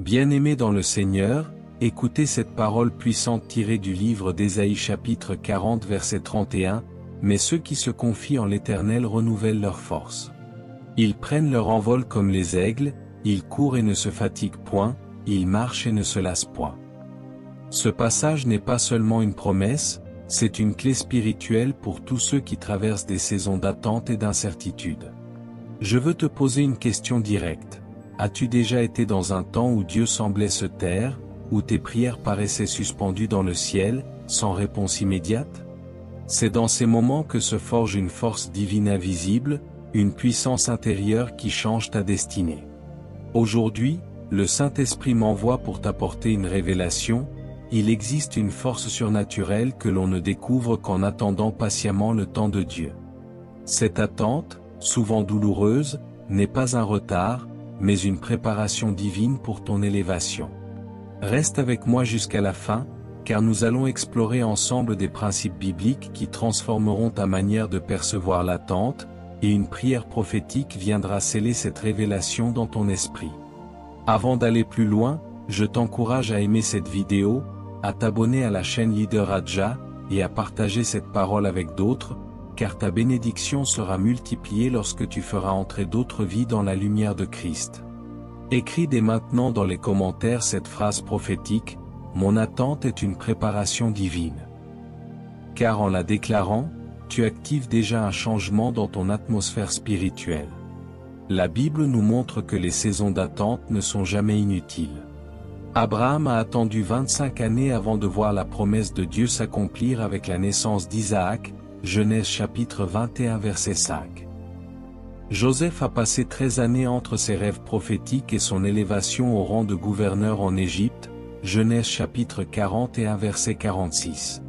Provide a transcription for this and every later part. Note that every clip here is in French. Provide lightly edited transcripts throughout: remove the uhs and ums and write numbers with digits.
Bien-aimés dans le Seigneur, écoutez cette parole puissante tirée du livre d'Ésaïe chapitre 40 verset 31, « Mais ceux qui se confient en l'Éternel renouvellent leur force. Ils prennent leur envol comme les aigles, ils courent et ne se fatiguent point, ils marchent et ne se lassent point. » Ce passage n'est pas seulement une promesse, c'est une clé spirituelle pour tous ceux qui traversent des saisons d'attente et d'incertitude. Je veux te poser une question directe. As-tu déjà été dans un temps où Dieu semblait se taire, où tes prières paraissaient suspendues dans le ciel, sans réponse immédiate? C'est dans ces moments que se forge une force divine invisible, une puissance intérieure qui change ta destinée. Aujourd'hui, le Saint-Esprit m'envoie pour t'apporter une révélation. Il existe une force surnaturelle que l'on ne découvre qu'en attendant patiemment le temps de Dieu. Cette attente, souvent douloureuse, n'est pas un retard, mais une préparation divine pour ton élévation. Reste avec moi jusqu'à la fin, car nous allons explorer ensemble des principes bibliques qui transformeront ta manière de percevoir l'attente, et une prière prophétique viendra sceller cette révélation dans ton esprit. Avant d'aller plus loin, je t'encourage à aimer cette vidéo, à t'abonner à la chaîne Leader Adja, et à partager cette parole avec d'autres, car ta bénédiction sera multipliée lorsque tu feras entrer d'autres vies dans la lumière de Christ. Écris dès maintenant dans les commentaires cette phrase prophétique, « Mon attente est une préparation divine. » Car en la déclarant, tu actives déjà un changement dans ton atmosphère spirituelle. La Bible nous montre que les saisons d'attente ne sont jamais inutiles. Abraham a attendu 25 années avant de voir la promesse de Dieu s'accomplir avec la naissance d'Isaac, Genèse chapitre 21 verset 5. Joseph a passé 13 années entre ses rêves prophétiques et son élévation au rang de gouverneur en Égypte, Genèse chapitre 41 verset 46.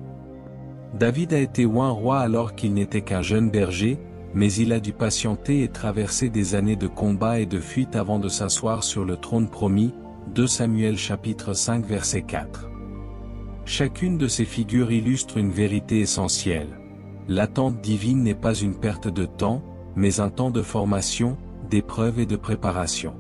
David a été oint roi alors qu'il n'était qu'un jeune berger, mais il a dû patienter et traverser des années de combat et de fuite avant de s'asseoir sur le trône promis, 2 Samuel chapitre 5 verset 4. Chacune de ces figures illustre une vérité essentielle. L'attente divine n'est pas une perte de temps, mais un temps de formation, d'épreuve et de préparation.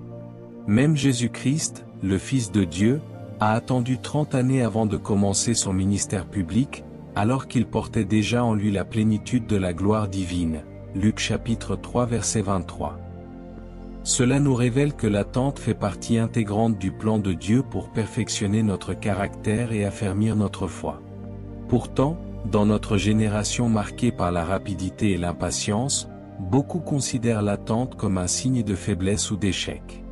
Même Jésus-Christ, le Fils de Dieu, a attendu 30 années avant de commencer son ministère public, alors qu'il portait déjà en lui la plénitude de la gloire divine. Luc chapitre 3 verset 23. Cela nous révèle que l'attente fait partie intégrante du plan de Dieu pour perfectionner notre caractère et affermir notre foi. Pourtant, dans notre génération marquée par la rapidité et l'impatience, beaucoup considèrent l'attente comme un signe de faiblesse ou d'échec.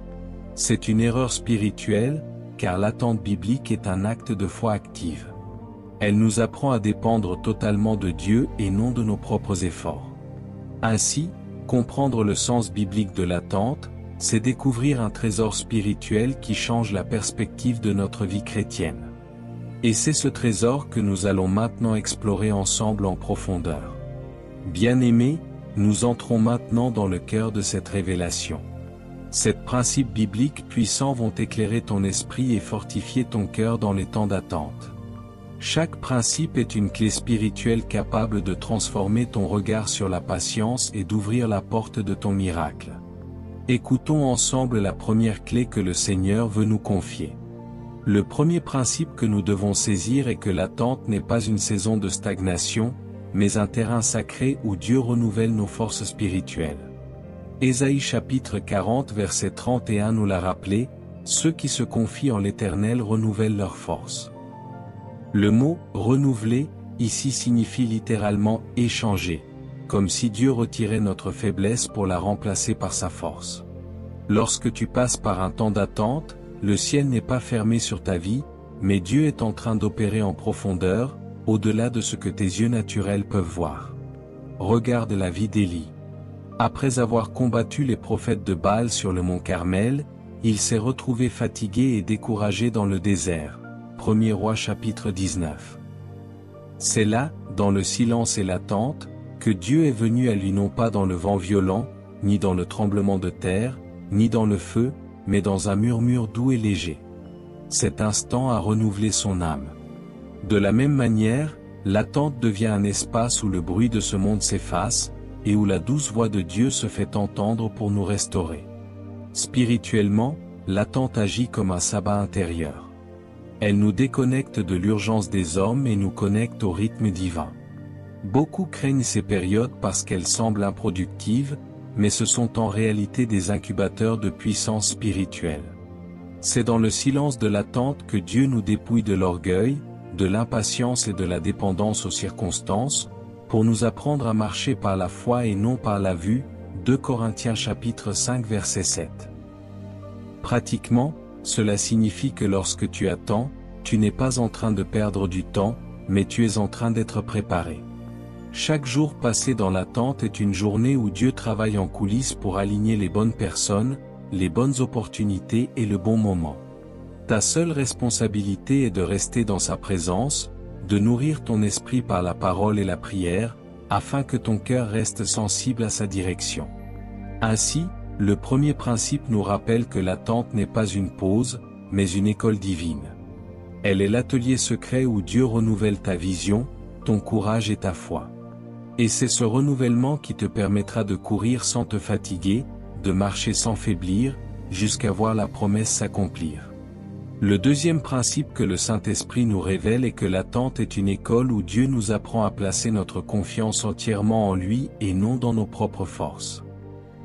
C'est une erreur spirituelle, car l'attente biblique est un acte de foi active. Elle nous apprend à dépendre totalement de Dieu et non de nos propres efforts. Ainsi, comprendre le sens biblique de l'attente, c'est découvrir un trésor spirituel qui change la perspective de notre vie chrétienne. Et c'est ce trésor que nous allons maintenant explorer ensemble en profondeur. Bien-aimés, nous entrons maintenant dans le cœur de cette révélation. Ces principes bibliques puissants vont éclairer ton esprit et fortifier ton cœur dans les temps d'attente. Chaque principe est une clé spirituelle capable de transformer ton regard sur la patience et d'ouvrir la porte de ton miracle. Écoutons ensemble la première clé que le Seigneur veut nous confier. Le premier principe que nous devons saisir est que l'attente n'est pas une saison de stagnation, mais un terrain sacré où Dieu renouvelle nos forces spirituelles. Ésaïe chapitre 40 verset 31 nous l'a rappelé, « Ceux qui se confient en l'Éternel renouvellent leurs forces. » Le mot « renouveler » ici signifie littéralement « échanger », comme si Dieu retirait notre faiblesse pour la remplacer par sa force. Lorsque tu passes par un temps d'attente, le ciel n'est pas fermé sur ta vie, mais Dieu est en train d'opérer en profondeur, au-delà de ce que tes yeux naturels peuvent voir. Regarde la vie d'Élie. Après avoir combattu les prophètes de Baal sur le mont Carmel, il s'est retrouvé fatigué et découragé dans le désert. 1er Roi chapitre 19. C'est là, dans le silence et l'attente, que Dieu est venu à lui non pas dans le vent violent, ni dans le tremblement de terre, ni dans le feu, mais dans un murmure doux et léger. Cet instant a renouvelé son âme. De la même manière, l'attente devient un espace où le bruit de ce monde s'efface, et où la douce voix de Dieu se fait entendre pour nous restaurer. Spirituellement, l'attente agit comme un sabbat intérieur. Elle nous déconnecte de l'urgence des hommes et nous connecte au rythme divin. Beaucoup craignent ces périodes parce qu'elles semblent improductives, mais ce sont en réalité des incubateurs de puissance spirituelle. C'est dans le silence de l'attente que Dieu nous dépouille de l'orgueil, de l'impatience et de la dépendance aux circonstances, pour nous apprendre à marcher par la foi et non par la vue. 2 Corinthiens chapitre 5 verset 7. Pratiquement, cela signifie que lorsque tu attends, tu n'es pas en train de perdre du temps, mais tu es en train d'être préparé. Chaque jour passé dans l'attente est une journée où Dieu travaille en coulisses pour aligner les bonnes personnes, les bonnes opportunités et le bon moment. Ta seule responsabilité est de rester dans sa présence, de nourrir ton esprit par la parole et la prière, afin que ton cœur reste sensible à sa direction. Ainsi, le premier principe nous rappelle que l'attente n'est pas une pause, mais une école divine. Elle est l'atelier secret où Dieu renouvelle ta vision, ton courage et ta foi. Et c'est ce renouvellement qui te permettra de courir sans te fatiguer, de marcher sans faiblir, jusqu'à voir la promesse s'accomplir. Le deuxième principe que le Saint-Esprit nous révèle est que l'attente est une école où Dieu nous apprend à placer notre confiance entièrement en lui et non dans nos propres forces.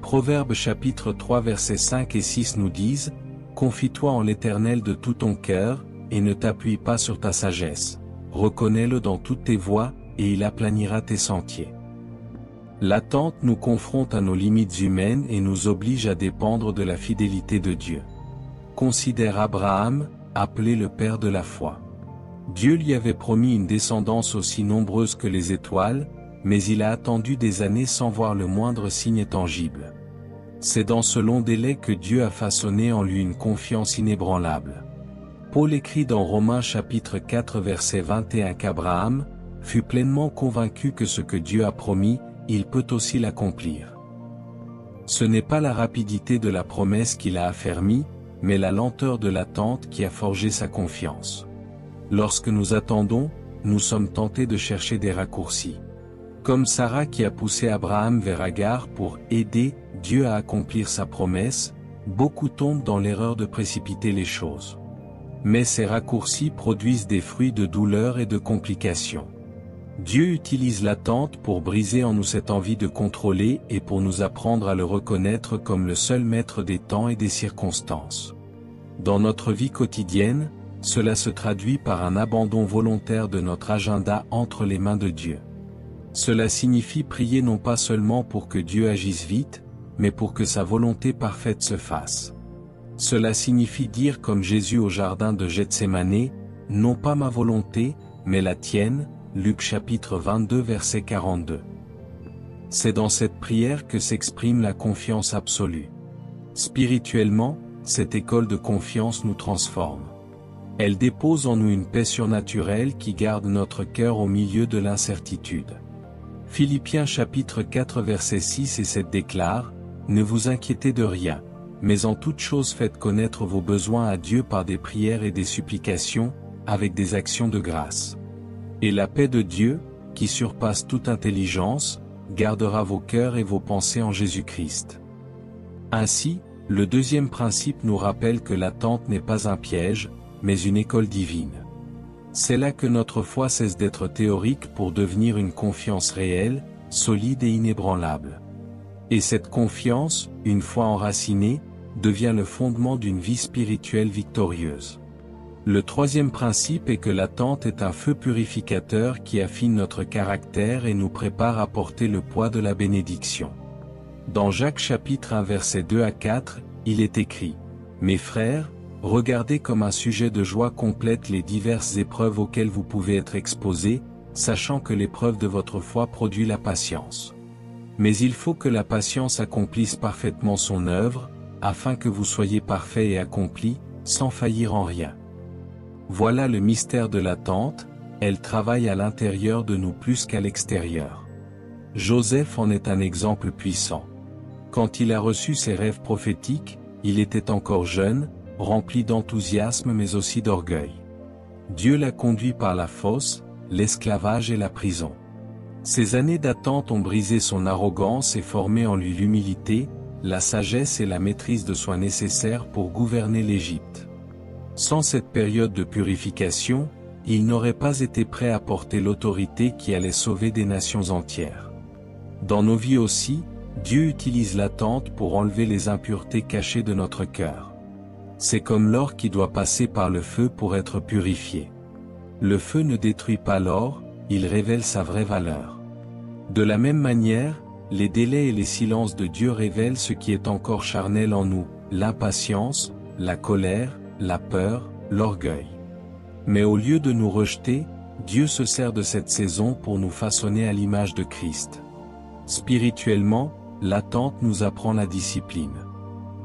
Proverbes chapitre 3 versets 5 et 6 nous disent « Confie-toi en l'Éternel de tout ton cœur, et ne t'appuie pas sur ta sagesse. Reconnais-le dans toutes tes voies, et il aplanira tes sentiers. » L'attente nous confronte à nos limites humaines et nous oblige à dépendre de la fidélité de Dieu. Considère Abraham, appelé le père de la foi. Dieu lui avait promis une descendance aussi nombreuse que les étoiles, mais il a attendu des années sans voir le moindre signe tangible. C'est dans ce long délai que Dieu a façonné en lui une confiance inébranlable. Paul écrit dans Romains chapitre 4 verset 21 qu'Abraham fut pleinement convaincu que ce que Dieu a promis, il peut aussi l'accomplir. Ce n'est pas la rapidité de la promesse qui l'a affermi, mais la lenteur de l'attente qui a forgé sa confiance. Lorsque nous attendons, nous sommes tentés de chercher des raccourcis. Comme Sarah qui a poussé Abraham vers Agar pour aider Dieu à accomplir sa promesse, beaucoup tombent dans l'erreur de précipiter les choses. Mais ces raccourcis produisent des fruits de douleur et de complications. Dieu utilise l'attente pour briser en nous cette envie de contrôler et pour nous apprendre à le reconnaître comme le seul maître des temps et des circonstances. Dans notre vie quotidienne, cela se traduit par un abandon volontaire de notre agenda entre les mains de Dieu. Cela signifie prier non pas seulement pour que Dieu agisse vite, mais pour que sa volonté parfaite se fasse. Cela signifie dire comme Jésus au jardin de Gethsémanée, « Non pas ma volonté, mais la tienne », Luc chapitre 22 verset 42. C'est dans cette prière que s'exprime la confiance absolue. Spirituellement, cette école de confiance nous transforme. Elle dépose en nous une paix surnaturelle qui garde notre cœur au milieu de l'incertitude. Philippiens chapitre 4 verset 6 et 7 déclare, « Ne vous inquiétez de rien, mais en toute chose faites connaître vos besoins à Dieu par des prières et des supplications, avec des actions de grâce. Et la paix de Dieu, qui surpasse toute intelligence, gardera vos cœurs et vos pensées en Jésus-Christ. » Ainsi, le deuxième principe nous rappelle que l'attente n'est pas un piège, mais une école divine. C'est là que notre foi cesse d'être théorique pour devenir une confiance réelle, solide et inébranlable. Et cette confiance, une fois enracinée, devient le fondement d'une vie spirituelle victorieuse. Le troisième principe est que l'attente est un feu purificateur qui affine notre caractère et nous prépare à porter le poids de la bénédiction. Dans Jacques chapitre 1 versets 2 à 4, il est écrit « Mes frères, regardez comme un sujet de joie complète les diverses épreuves auxquelles vous pouvez être exposés, sachant que l'épreuve de votre foi produit la patience. Mais il faut que la patience accomplisse parfaitement son œuvre, afin que vous soyez parfaits et accomplis, sans faillir en rien. » Voilà le mystère de l'attente, elle travaille à l'intérieur de nous plus qu'à l'extérieur. Joseph en est un exemple puissant. Quand il a reçu ses rêves prophétiques, il était encore jeune, rempli d'enthousiasme mais aussi d'orgueil. Dieu l'a conduit par la fosse, l'esclavage et la prison. Ces années d'attente ont brisé son arrogance et formé en lui l'humilité, la sagesse et la maîtrise de soi nécessaires pour gouverner l'Égypte. Sans cette période de purification, il n'aurait pas été prêt à porter l'autorité qui allait sauver des nations entières. Dans nos vies aussi, Dieu utilise l'attente pour enlever les impuretés cachées de notre cœur. C'est comme l'or qui doit passer par le feu pour être purifié. Le feu ne détruit pas l'or, il révèle sa vraie valeur. De la même manière, les délais et les silences de Dieu révèlent ce qui est encore charnel en nous, l'impatience, la colère, la peur, l'orgueil. Mais au lieu de nous rejeter, Dieu se sert de cette saison pour nous façonner à l'image de Christ. Spirituellement, l'attente nous apprend la discipline.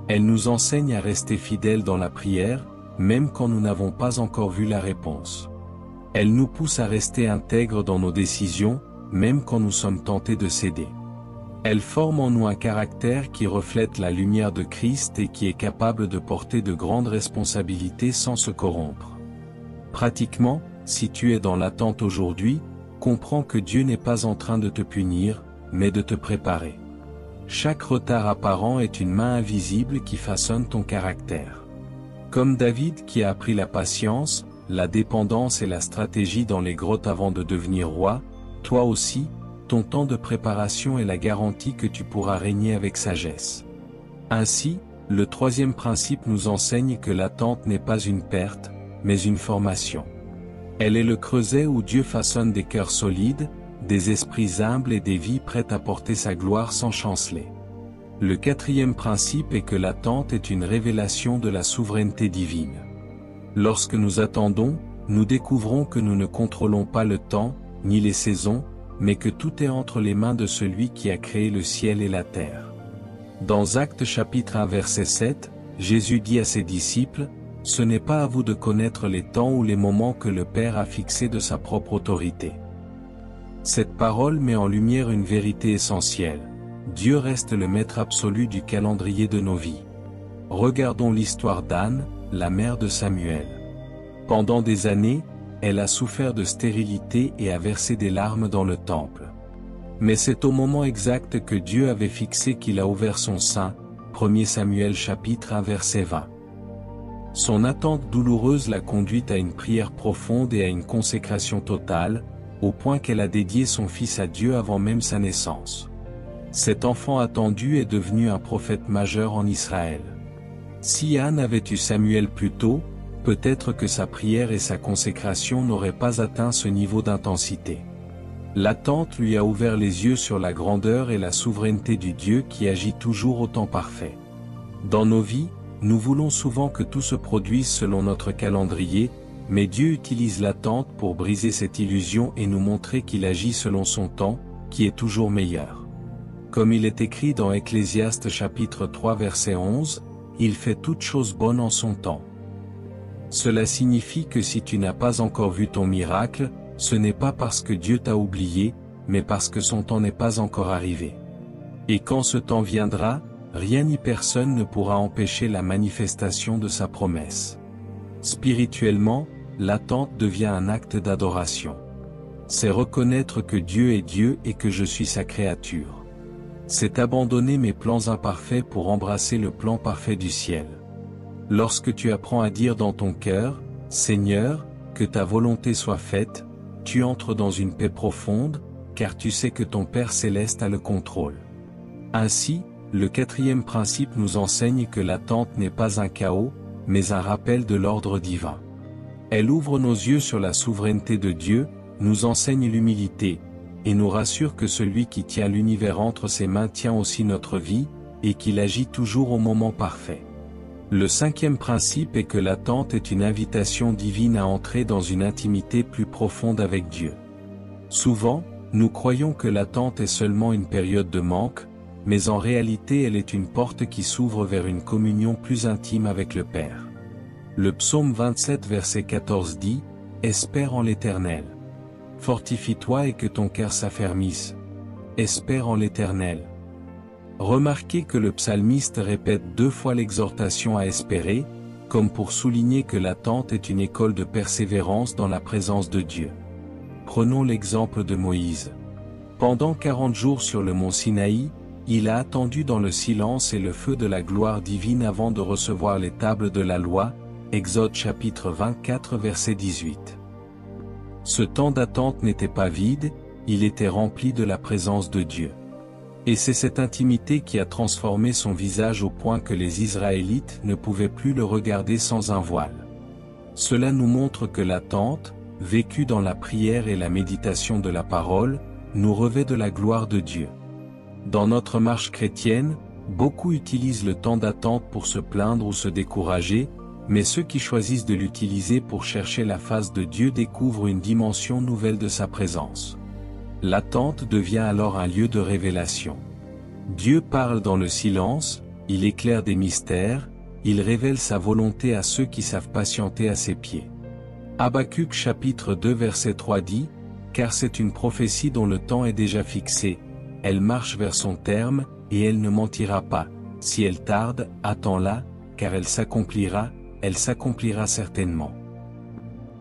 Elle nous enseigne à rester fidèles dans la prière, même quand nous n'avons pas encore vu la réponse. Elle nous pousse à rester intègres dans nos décisions, même quand nous sommes tentés de céder. Elle forme en nous un caractère qui reflète la lumière de Christ et qui est capable de porter de grandes responsabilités sans se corrompre. Pratiquement, si tu es dans l'attente aujourd'hui, comprends que Dieu n'est pas en train de te punir, mais de te préparer. Chaque retard apparent est une main invisible qui façonne ton caractère. Comme David qui a appris la patience, la dépendance et la stratégie dans les grottes avant de devenir roi, toi aussi, ton temps de préparation est la garantie que tu pourras régner avec sagesse. Ainsi, le troisième principe nous enseigne que l'attente n'est pas une perte, mais une formation. Elle est le creuset où Dieu façonne des cœurs solides, des esprits humbles et des vies prêtes à porter sa gloire sans chanceler. Le quatrième principe est que l'attente est une révélation de la souveraineté divine. Lorsque nous attendons, nous découvrons que nous ne contrôlons pas le temps, ni les saisons, mais que tout est entre les mains de celui qui a créé le ciel et la terre. Dans Actes chapitre 1 verset 7, Jésus dit à ses disciples, « Ce n'est pas à vous de connaître les temps ou les moments que le Père a fixés de sa propre autorité. » Cette parole met en lumière une vérité essentielle. Dieu reste le maître absolu du calendrier de nos vies. Regardons l'histoire d'Anne, la mère de Samuel. Pendant des années, elle a souffert de stérilité et a versé des larmes dans le temple. Mais c'est au moment exact que Dieu avait fixé qu'il a ouvert son sein, 1 Samuel chapitre 1 verset 20. Son attente douloureuse l'a conduite à une prière profonde et à une consécration totale, au point qu'elle a dédié son fils à Dieu avant même sa naissance. Cet enfant attendu est devenu un prophète majeur en Israël. Si Anne avait eu Samuel plus tôt, peut-être que sa prière et sa consécration n'auraient pas atteint ce niveau d'intensité. L'attente lui a ouvert les yeux sur la grandeur et la souveraineté du Dieu qui agit toujours au temps parfait. Dans nos vies, nous voulons souvent que tout se produise selon notre calendrier, mais Dieu utilise l'attente pour briser cette illusion et nous montrer qu'il agit selon son temps, qui est toujours meilleur. Comme il est écrit dans Ecclésiaste chapitre 3 verset 11, « Il fait toutes choses bonnes en son temps ». Cela signifie que si tu n'as pas encore vu ton miracle, ce n'est pas parce que Dieu t'a oublié, mais parce que son temps n'est pas encore arrivé. Et quand ce temps viendra, rien ni personne ne pourra empêcher la manifestation de sa promesse. Spirituellement, l'attente devient un acte d'adoration. C'est reconnaître que Dieu est Dieu et que je suis sa créature. C'est abandonner mes plans imparfaits pour embrasser le plan parfait du ciel. Lorsque tu apprends à dire dans ton cœur, « Seigneur, que ta volonté soit faite », tu entres dans une paix profonde, car tu sais que ton Père céleste a le contrôle. Ainsi, le quatrième principe nous enseigne que l'attente n'est pas un chaos, mais un rappel de l'ordre divin. Elle ouvre nos yeux sur la souveraineté de Dieu, nous enseigne l'humilité, et nous rassure que celui qui tient l'univers entre ses mains tient aussi notre vie, et qu'il agit toujours au moment parfait. Le cinquième principe est que l'attente est une invitation divine à entrer dans une intimité plus profonde avec Dieu. Souvent, nous croyons que l'attente est seulement une période de manque, mais en réalité elle est une porte qui s'ouvre vers une communion plus intime avec le Père. Le psaume 27 verset 14 dit, « Espère en l'Éternel. Fortifie-toi et que ton cœur s'affermisse. Espère en l'Éternel. » Remarquez que le psalmiste répète 2 fois l'exhortation à espérer, comme pour souligner que l'attente est une école de persévérance dans la présence de Dieu. Prenons l'exemple de Moïse. Pendant 40 jours sur le mont Sinaï, il a attendu dans le silence et le feu de la gloire divine avant de recevoir les tables de la loi, Exode chapitre 24 verset 18. Ce temps d'attente n'était pas vide, il était rempli de la présence de Dieu. Et c'est cette intimité qui a transformé son visage au point que les Israélites ne pouvaient plus le regarder sans un voile. Cela nous montre que l'attente, vécue dans la prière et la méditation de la parole, nous revêt de la gloire de Dieu. Dans notre marche chrétienne, beaucoup utilisent le temps d'attente pour se plaindre ou se décourager, mais ceux qui choisissent de l'utiliser pour chercher la face de Dieu découvrent une dimension nouvelle de sa présence. L'attente devient alors un lieu de révélation. Dieu parle dans le silence, il éclaire des mystères, il révèle sa volonté à ceux qui savent patienter à ses pieds. Habacuc chapitre 2 verset 3 dit, « Car c'est une prophétie dont le temps est déjà fixé, elle marche vers son terme, et elle ne mentira pas. Si elle tarde, attends-la, car elle s'accomplira certainement. »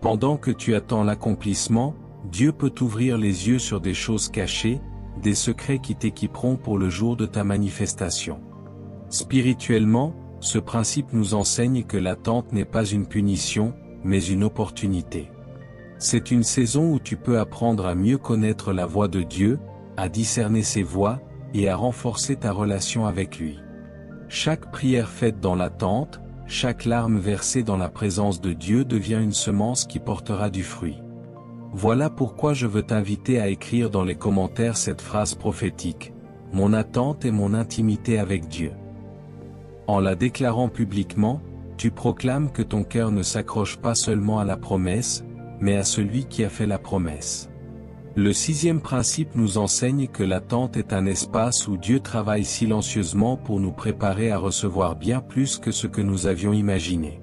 Pendant que tu attends l'accomplissement, Dieu peut t'ouvrir les yeux sur des choses cachées, des secrets qui t'équiperont pour le jour de ta manifestation. Spirituellement, ce principe nous enseigne que l'attente n'est pas une punition, mais une opportunité. C'est une saison où tu peux apprendre à mieux connaître la voix de Dieu, à discerner ses voies, et à renforcer ta relation avec lui. Chaque prière faite dans l'attente, chaque larme versée dans la présence de Dieu devient une semence qui portera du fruit. Voilà pourquoi je veux t'inviter à écrire dans les commentaires cette phrase prophétique, « Mon attente et mon intimité avec Dieu ». En la déclarant publiquement, tu proclames que ton cœur ne s'accroche pas seulement à la promesse, mais à celui qui a fait la promesse. Le sixième principe nous enseigne que l'attente est un espace où Dieu travaille silencieusement pour nous préparer à recevoir bien plus que ce que nous avions imaginé.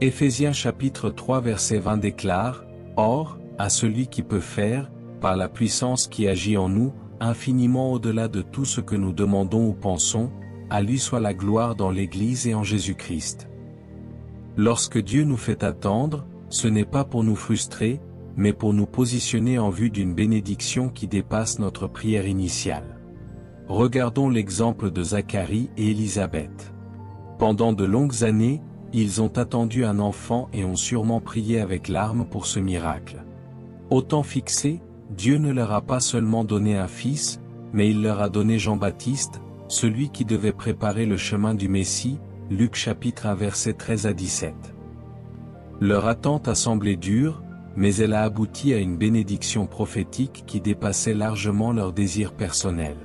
Éphésiens chapitre 3 verset 20 déclare, « Or, à celui qui peut faire, par la puissance qui agit en nous, infiniment au-delà de tout ce que nous demandons ou pensons, à lui soit la gloire dans l'Église et en Jésus-Christ. » Lorsque Dieu nous fait attendre, ce n'est pas pour nous frustrer, mais pour nous positionner en vue d'une bénédiction qui dépasse notre prière initiale. Regardons l'exemple de Zacharie et Élisabeth. Pendant de longues années, ils ont attendu un enfant et ont sûrement prié avec larmes pour ce miracle. Au temps fixé, Dieu ne leur a pas seulement donné un fils, mais il leur a donné Jean-Baptiste, celui qui devait préparer le chemin du Messie, Luc chapitre 1 verset 13 à 17. Leur attente a semblé dure, mais elle a abouti à une bénédiction prophétique qui dépassait largement leurs désirs personnels.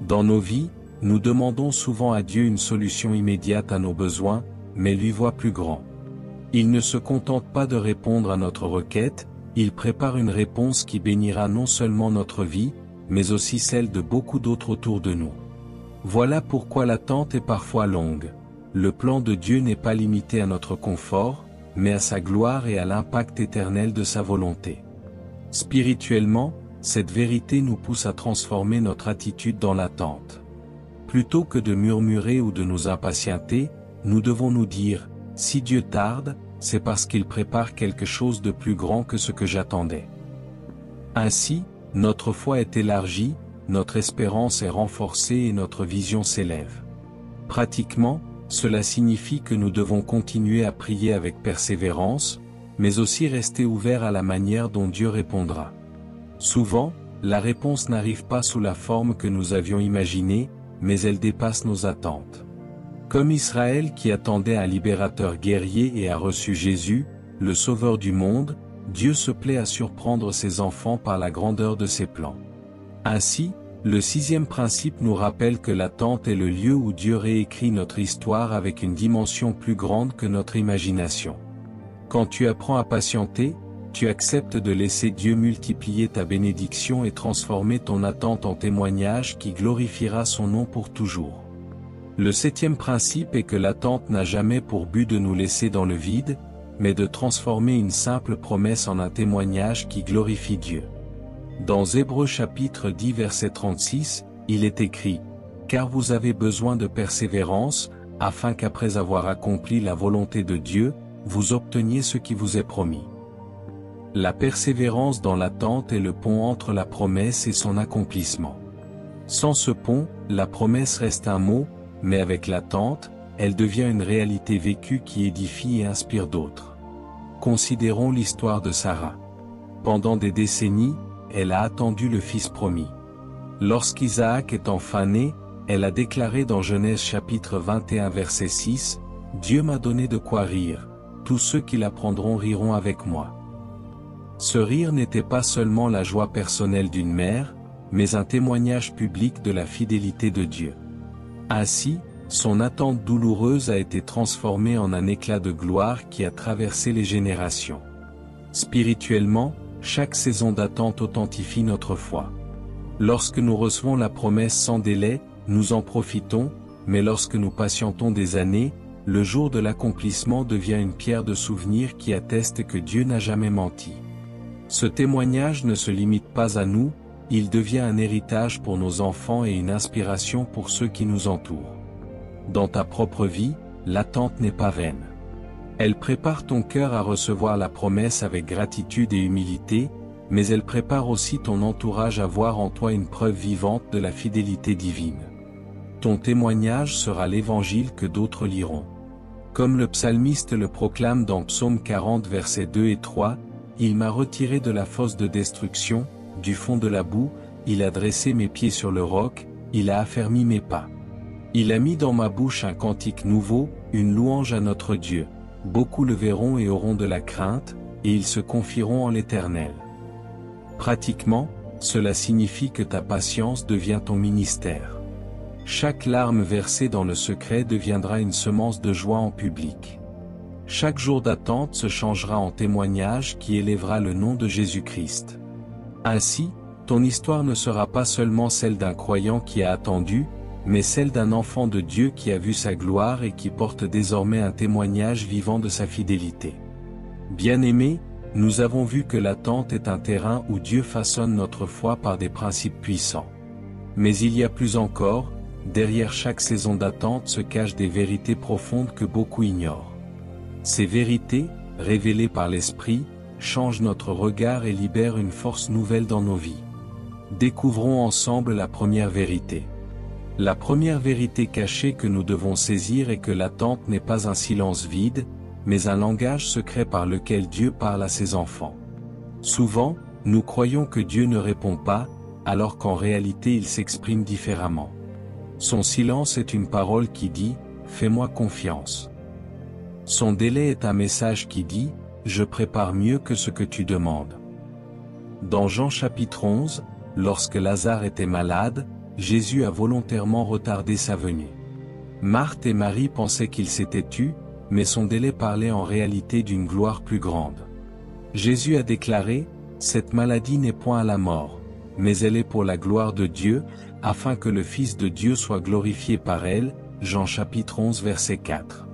Dans nos vies, nous demandons souvent à Dieu une solution immédiate à nos besoins, mais lui voit plus grand. Il ne se contente pas de répondre à notre requête, il prépare une réponse qui bénira non seulement notre vie, mais aussi celle de beaucoup d'autres autour de nous. Voilà pourquoi l'attente est parfois longue. Le plan de Dieu n'est pas limité à notre confort, mais à sa gloire et à l'impact éternel de sa volonté. Spirituellement, cette vérité nous pousse à transformer notre attitude dans l'attente. Plutôt que de murmurer ou de nous impatienter, nous devons nous dire, si Dieu tarde, c'est parce qu'il prépare quelque chose de plus grand que ce que j'attendais. Ainsi, notre foi est élargie, notre espérance est renforcée et notre vision s'élève. Pratiquement, cela signifie que nous devons continuer à prier avec persévérance, mais aussi rester ouverts à la manière dont Dieu répondra. Souvent, la réponse n'arrive pas sous la forme que nous avions imaginée, mais elle dépasse nos attentes. Comme Israël qui attendait un libérateur guerrier et a reçu Jésus, le Sauveur du monde, Dieu se plaît à surprendre ses enfants par la grandeur de ses plans. Ainsi, le sixième principe nous rappelle que l'attente est le lieu où Dieu réécrit notre histoire avec une dimension plus grande que notre imagination. Quand tu apprends à patienter, tu acceptes de laisser Dieu multiplier ta bénédiction et transformer ton attente en témoignage qui glorifiera son nom pour toujours. Le septième principe est que l'attente n'a jamais pour but de nous laisser dans le vide, mais de transformer une simple promesse en un témoignage qui glorifie Dieu. Dans Hébreux chapitre 10 verset 36, il est écrit, « Car vous avez besoin de persévérance, afin qu'après avoir accompli la volonté de Dieu, vous obteniez ce qui vous est promis. » La persévérance dans l'attente est le pont entre la promesse et son accomplissement. Sans ce pont, la promesse reste un mot, mais avec l'attente, elle devient une réalité vécue qui édifie et inspire d'autres. Considérons l'histoire de Sarah. Pendant des décennies, elle a attendu le fils promis. Lorsqu'Isaac est enfin né, elle a déclaré dans Genèse chapitre 21 verset 6, « Dieu m'a donné de quoi rire, tous ceux qui l'apprendront riront avec moi. » Ce rire n'était pas seulement la joie personnelle d'une mère, mais un témoignage public de la fidélité de Dieu. Ainsi, son attente douloureuse a été transformée en un éclat de gloire qui a traversé les générations. Spirituellement, chaque saison d'attente authentifie notre foi. Lorsque nous recevons la promesse sans délai, nous en profitons, mais lorsque nous patientons des années, le jour de l'accomplissement devient une pierre de souvenir qui atteste que Dieu n'a jamais menti. Ce témoignage ne se limite pas à nous, il devient un héritage pour nos enfants et une inspiration pour ceux qui nous entourent. Dans ta propre vie, l'attente n'est pas vaine. Elle prépare ton cœur à recevoir la promesse avec gratitude et humilité, mais elle prépare aussi ton entourage à voir en toi une preuve vivante de la fidélité divine. Ton témoignage sera l'évangile que d'autres liront. Comme le psalmiste le proclame dans Psaume 40 versets 2 et 3, « Il m'a retiré de la fosse de destruction, du fond de la boue, il a dressé mes pieds sur le roc, il a affermi mes pas. Il a mis dans ma bouche un cantique nouveau, une louange à notre Dieu. Beaucoup le verront et auront de la crainte, et ils se confieront en l'Éternel. » Pratiquement, cela signifie que ta patience devient ton ministère. Chaque larme versée dans le secret deviendra une semence de joie en public. Chaque jour d'attente se changera en témoignage qui élèvera le nom de Jésus-Christ. Ainsi, ton histoire ne sera pas seulement celle d'un croyant qui a attendu, mais celle d'un enfant de Dieu qui a vu sa gloire et qui porte désormais un témoignage vivant de sa fidélité. Bien-aimés, nous avons vu que l'attente est un terrain où Dieu façonne notre foi par des principes puissants. Mais il y a plus encore, derrière chaque saison d'attente se cachent des vérités profondes que beaucoup ignorent. Ces vérités, révélées par l'Esprit, changent notre regard et libèrent une force nouvelle dans nos vies. Découvrons ensemble la première vérité. La première vérité cachée que nous devons saisir est que l'attente n'est pas un silence vide, mais un langage secret par lequel Dieu parle à ses enfants. Souvent, nous croyons que Dieu ne répond pas, alors qu'en réalité il s'exprime différemment. Son silence est une parole qui dit « Fais-moi confiance ». Son délai est un message qui dit « Je prépare mieux que ce que tu demandes ». Dans Jean chapitre 11, lorsque Lazare était malade, Jésus a volontairement retardé sa venue. Marthe et Marie pensaient qu'il s'était tu, mais son délai parlait en réalité d'une gloire plus grande. Jésus a déclaré, « Cette maladie n'est point à la mort, mais elle est pour la gloire de Dieu, afin que le Fils de Dieu soit glorifié par elle. » Jean chapitre 11 verset 4.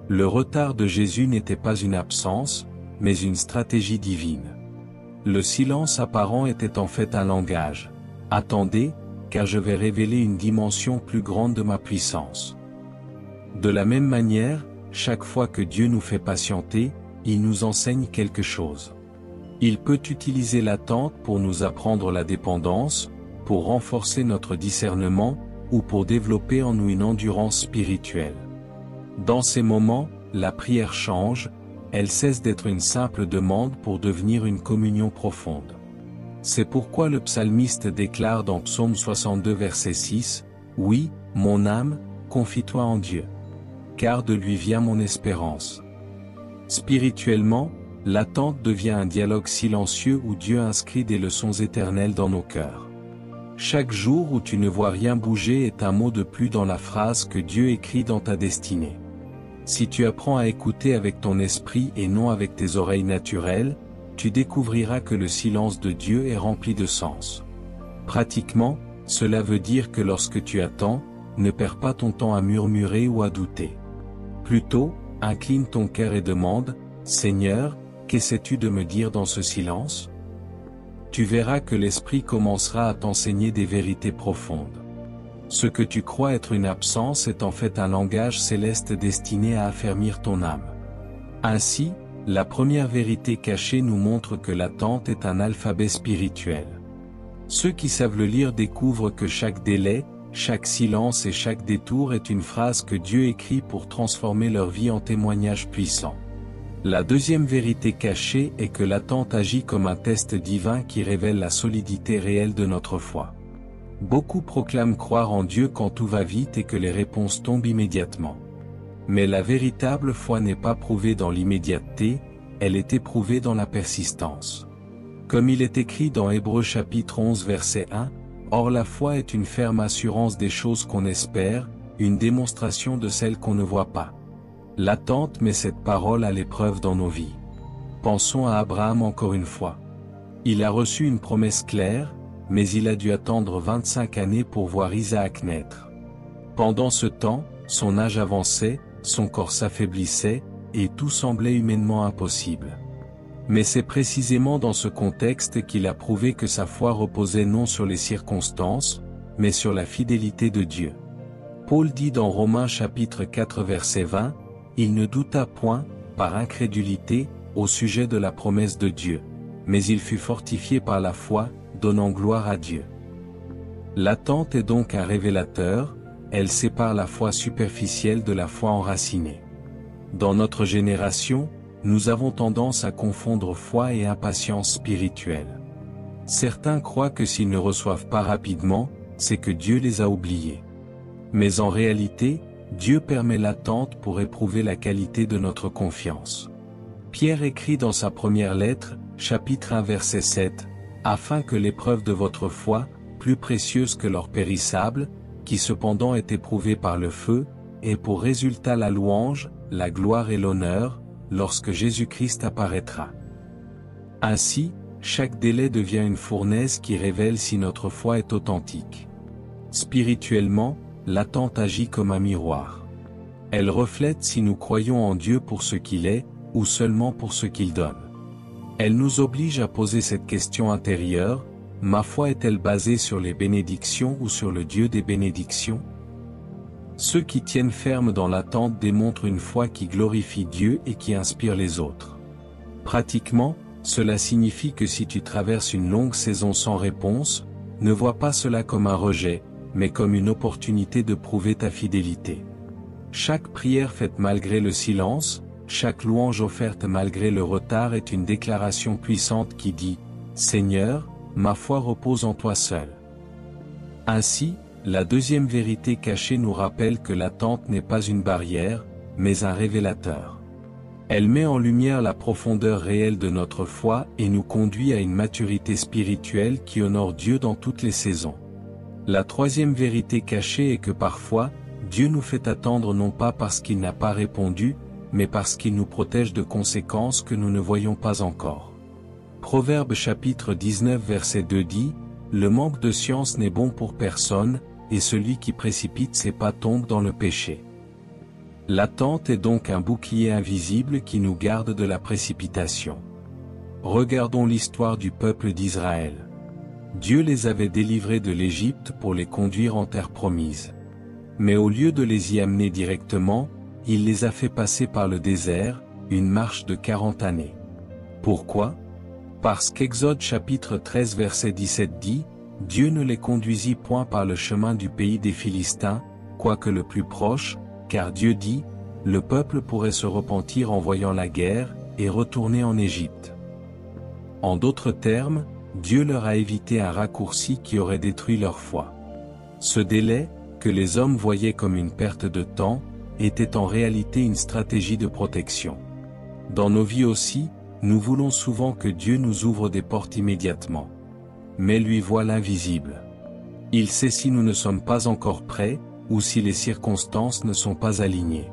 Le retard de Jésus n'était pas une absence, mais une stratégie divine. Le silence apparent était en fait un langage. « Attendez, car je vais révéler une dimension plus grande de ma puissance. » De la même manière, chaque fois que Dieu nous fait patienter, il nous enseigne quelque chose. Il peut utiliser l'attente pour nous apprendre la dépendance, pour renforcer notre discernement, ou pour développer en nous une endurance spirituelle. Dans ces moments, la prière change, elle cesse d'être une simple demande pour devenir une communion profonde. C'est pourquoi le psalmiste déclare dans Psaume 62 verset 6, « Oui, mon âme, confie-toi en Dieu. Car de lui vient mon espérance. » Spirituellement, l'attente devient un dialogue silencieux où Dieu inscrit des leçons éternelles dans nos cœurs. Chaque jour où tu ne vois rien bouger est un mot de plus dans la phrase que Dieu écrit dans ta destinée. Si tu apprends à écouter avec ton esprit et non avec tes oreilles naturelles, tu découvriras que le silence de Dieu est rempli de sens. Pratiquement, cela veut dire que lorsque tu attends, ne perds pas ton temps à murmurer ou à douter. Plutôt, incline ton cœur et demande, « Seigneur, qu'essaies-tu de me dire dans ce silence ?» Tu verras que l'Esprit commencera à t'enseigner des vérités profondes. Ce que tu crois être une absence est en fait un langage céleste destiné à affermir ton âme. Ainsi, la première vérité cachée nous montre que l'attente est un alphabet spirituel. Ceux qui savent le lire découvrent que chaque délai, chaque silence et chaque détour est une phrase que Dieu écrit pour transformer leur vie en témoignage puissant. La deuxième vérité cachée est que l'attente agit comme un test divin qui révèle la solidité réelle de notre foi. Beaucoup proclament croire en Dieu quand tout va vite et que les réponses tombent immédiatement. Mais la véritable foi n'est pas prouvée dans l'immédiateté, elle est éprouvée dans la persistance. Comme il est écrit dans Hébreux chapitre 11 verset 1, « Or la foi est une ferme assurance des choses qu'on espère, une démonstration de celles qu'on ne voit pas. » L'attente met cette parole à l'épreuve dans nos vies. Pensons à Abraham encore une fois. Il a reçu une promesse claire, mais il a dû attendre 25 années pour voir Isaac naître. Pendant ce temps, son âge avançait, son corps s'affaiblissait, et tout semblait humainement impossible. Mais c'est précisément dans ce contexte qu'il a prouvé que sa foi reposait non sur les circonstances, mais sur la fidélité de Dieu. Paul dit dans Romains chapitre 4 verset 20, « Il ne douta point, par incrédulité, au sujet de la promesse de Dieu, mais il fut fortifié par la foi, donnant gloire à Dieu. » L'attente est donc un révélateur, elle sépare la foi superficielle de la foi enracinée. Dans notre génération, nous avons tendance à confondre foi et impatience spirituelle. Certains croient que s'ils ne reçoivent pas rapidement, c'est que Dieu les a oubliés. Mais en réalité, Dieu permet l'attente pour éprouver la qualité de notre confiance. Pierre écrit dans sa première lettre, chapitre 1 verset 7, « Afin que l'épreuve de votre foi, plus précieuse que l'or périssable, qui cependant est éprouvée par le feu, ait pour résultat la louange, la gloire et l'honneur, lorsque Jésus-Christ apparaîtra. » Ainsi, chaque délai devient une fournaise qui révèle si notre foi est authentique. Spirituellement, l'attente agit comme un miroir. Elle reflète si nous croyons en Dieu pour ce qu'il est, ou seulement pour ce qu'il donne. Elle nous oblige à poser cette question intérieure, ma foi est-elle basée sur les bénédictions ou sur le Dieu des bénédictions? Ceux qui tiennent ferme dans l'attente démontrent une foi qui glorifie Dieu et qui inspire les autres. Pratiquement, cela signifie que si tu traverses une longue saison sans réponse, ne vois pas cela comme un rejet, mais comme une opportunité de prouver ta fidélité. Chaque prière faite malgré le silence, chaque louange offerte malgré le retard est une déclaration puissante qui dit « Seigneur, ma foi repose en toi seul. » Ainsi, la deuxième vérité cachée nous rappelle que l'attente n'est pas une barrière, mais un révélateur. Elle met en lumière la profondeur réelle de notre foi et nous conduit à une maturité spirituelle qui honore Dieu dans toutes les saisons. La troisième vérité cachée est que parfois, Dieu nous fait attendre non pas parce qu'il n'a pas répondu, mais parce qu'il nous protège de conséquences que nous ne voyons pas encore. Proverbe chapitre 19 verset 2 dit, « Le manque de science n'est bon pour personne, et celui qui précipite ses pas tombe dans le péché. » L'attente est donc un bouclier invisible qui nous garde de la précipitation. Regardons l'histoire du peuple d'Israël. Dieu les avait délivrés de l'Égypte pour les conduire en terre promise. Mais au lieu de les y amener directement, il les a fait passer par le désert, une marche de 40 années. Pourquoi? Parce qu'Exode chapitre 13 verset 17 dit, « Dieu ne les conduisit point par le chemin du pays des Philistins, quoique le plus proche, car Dieu dit, le peuple pourrait se repentir en voyant la guerre, et retourner en Égypte. » En d'autres termes, Dieu leur a évité un raccourci qui aurait détruit leur foi. Ce délai, que les hommes voyaient comme une perte de temps, était en réalité une stratégie de protection. Dans nos vies aussi, nous voulons souvent que Dieu nous ouvre des portes immédiatement. Mais lui voit l'invisible. Il sait si nous ne sommes pas encore prêts, ou si les circonstances ne sont pas alignées.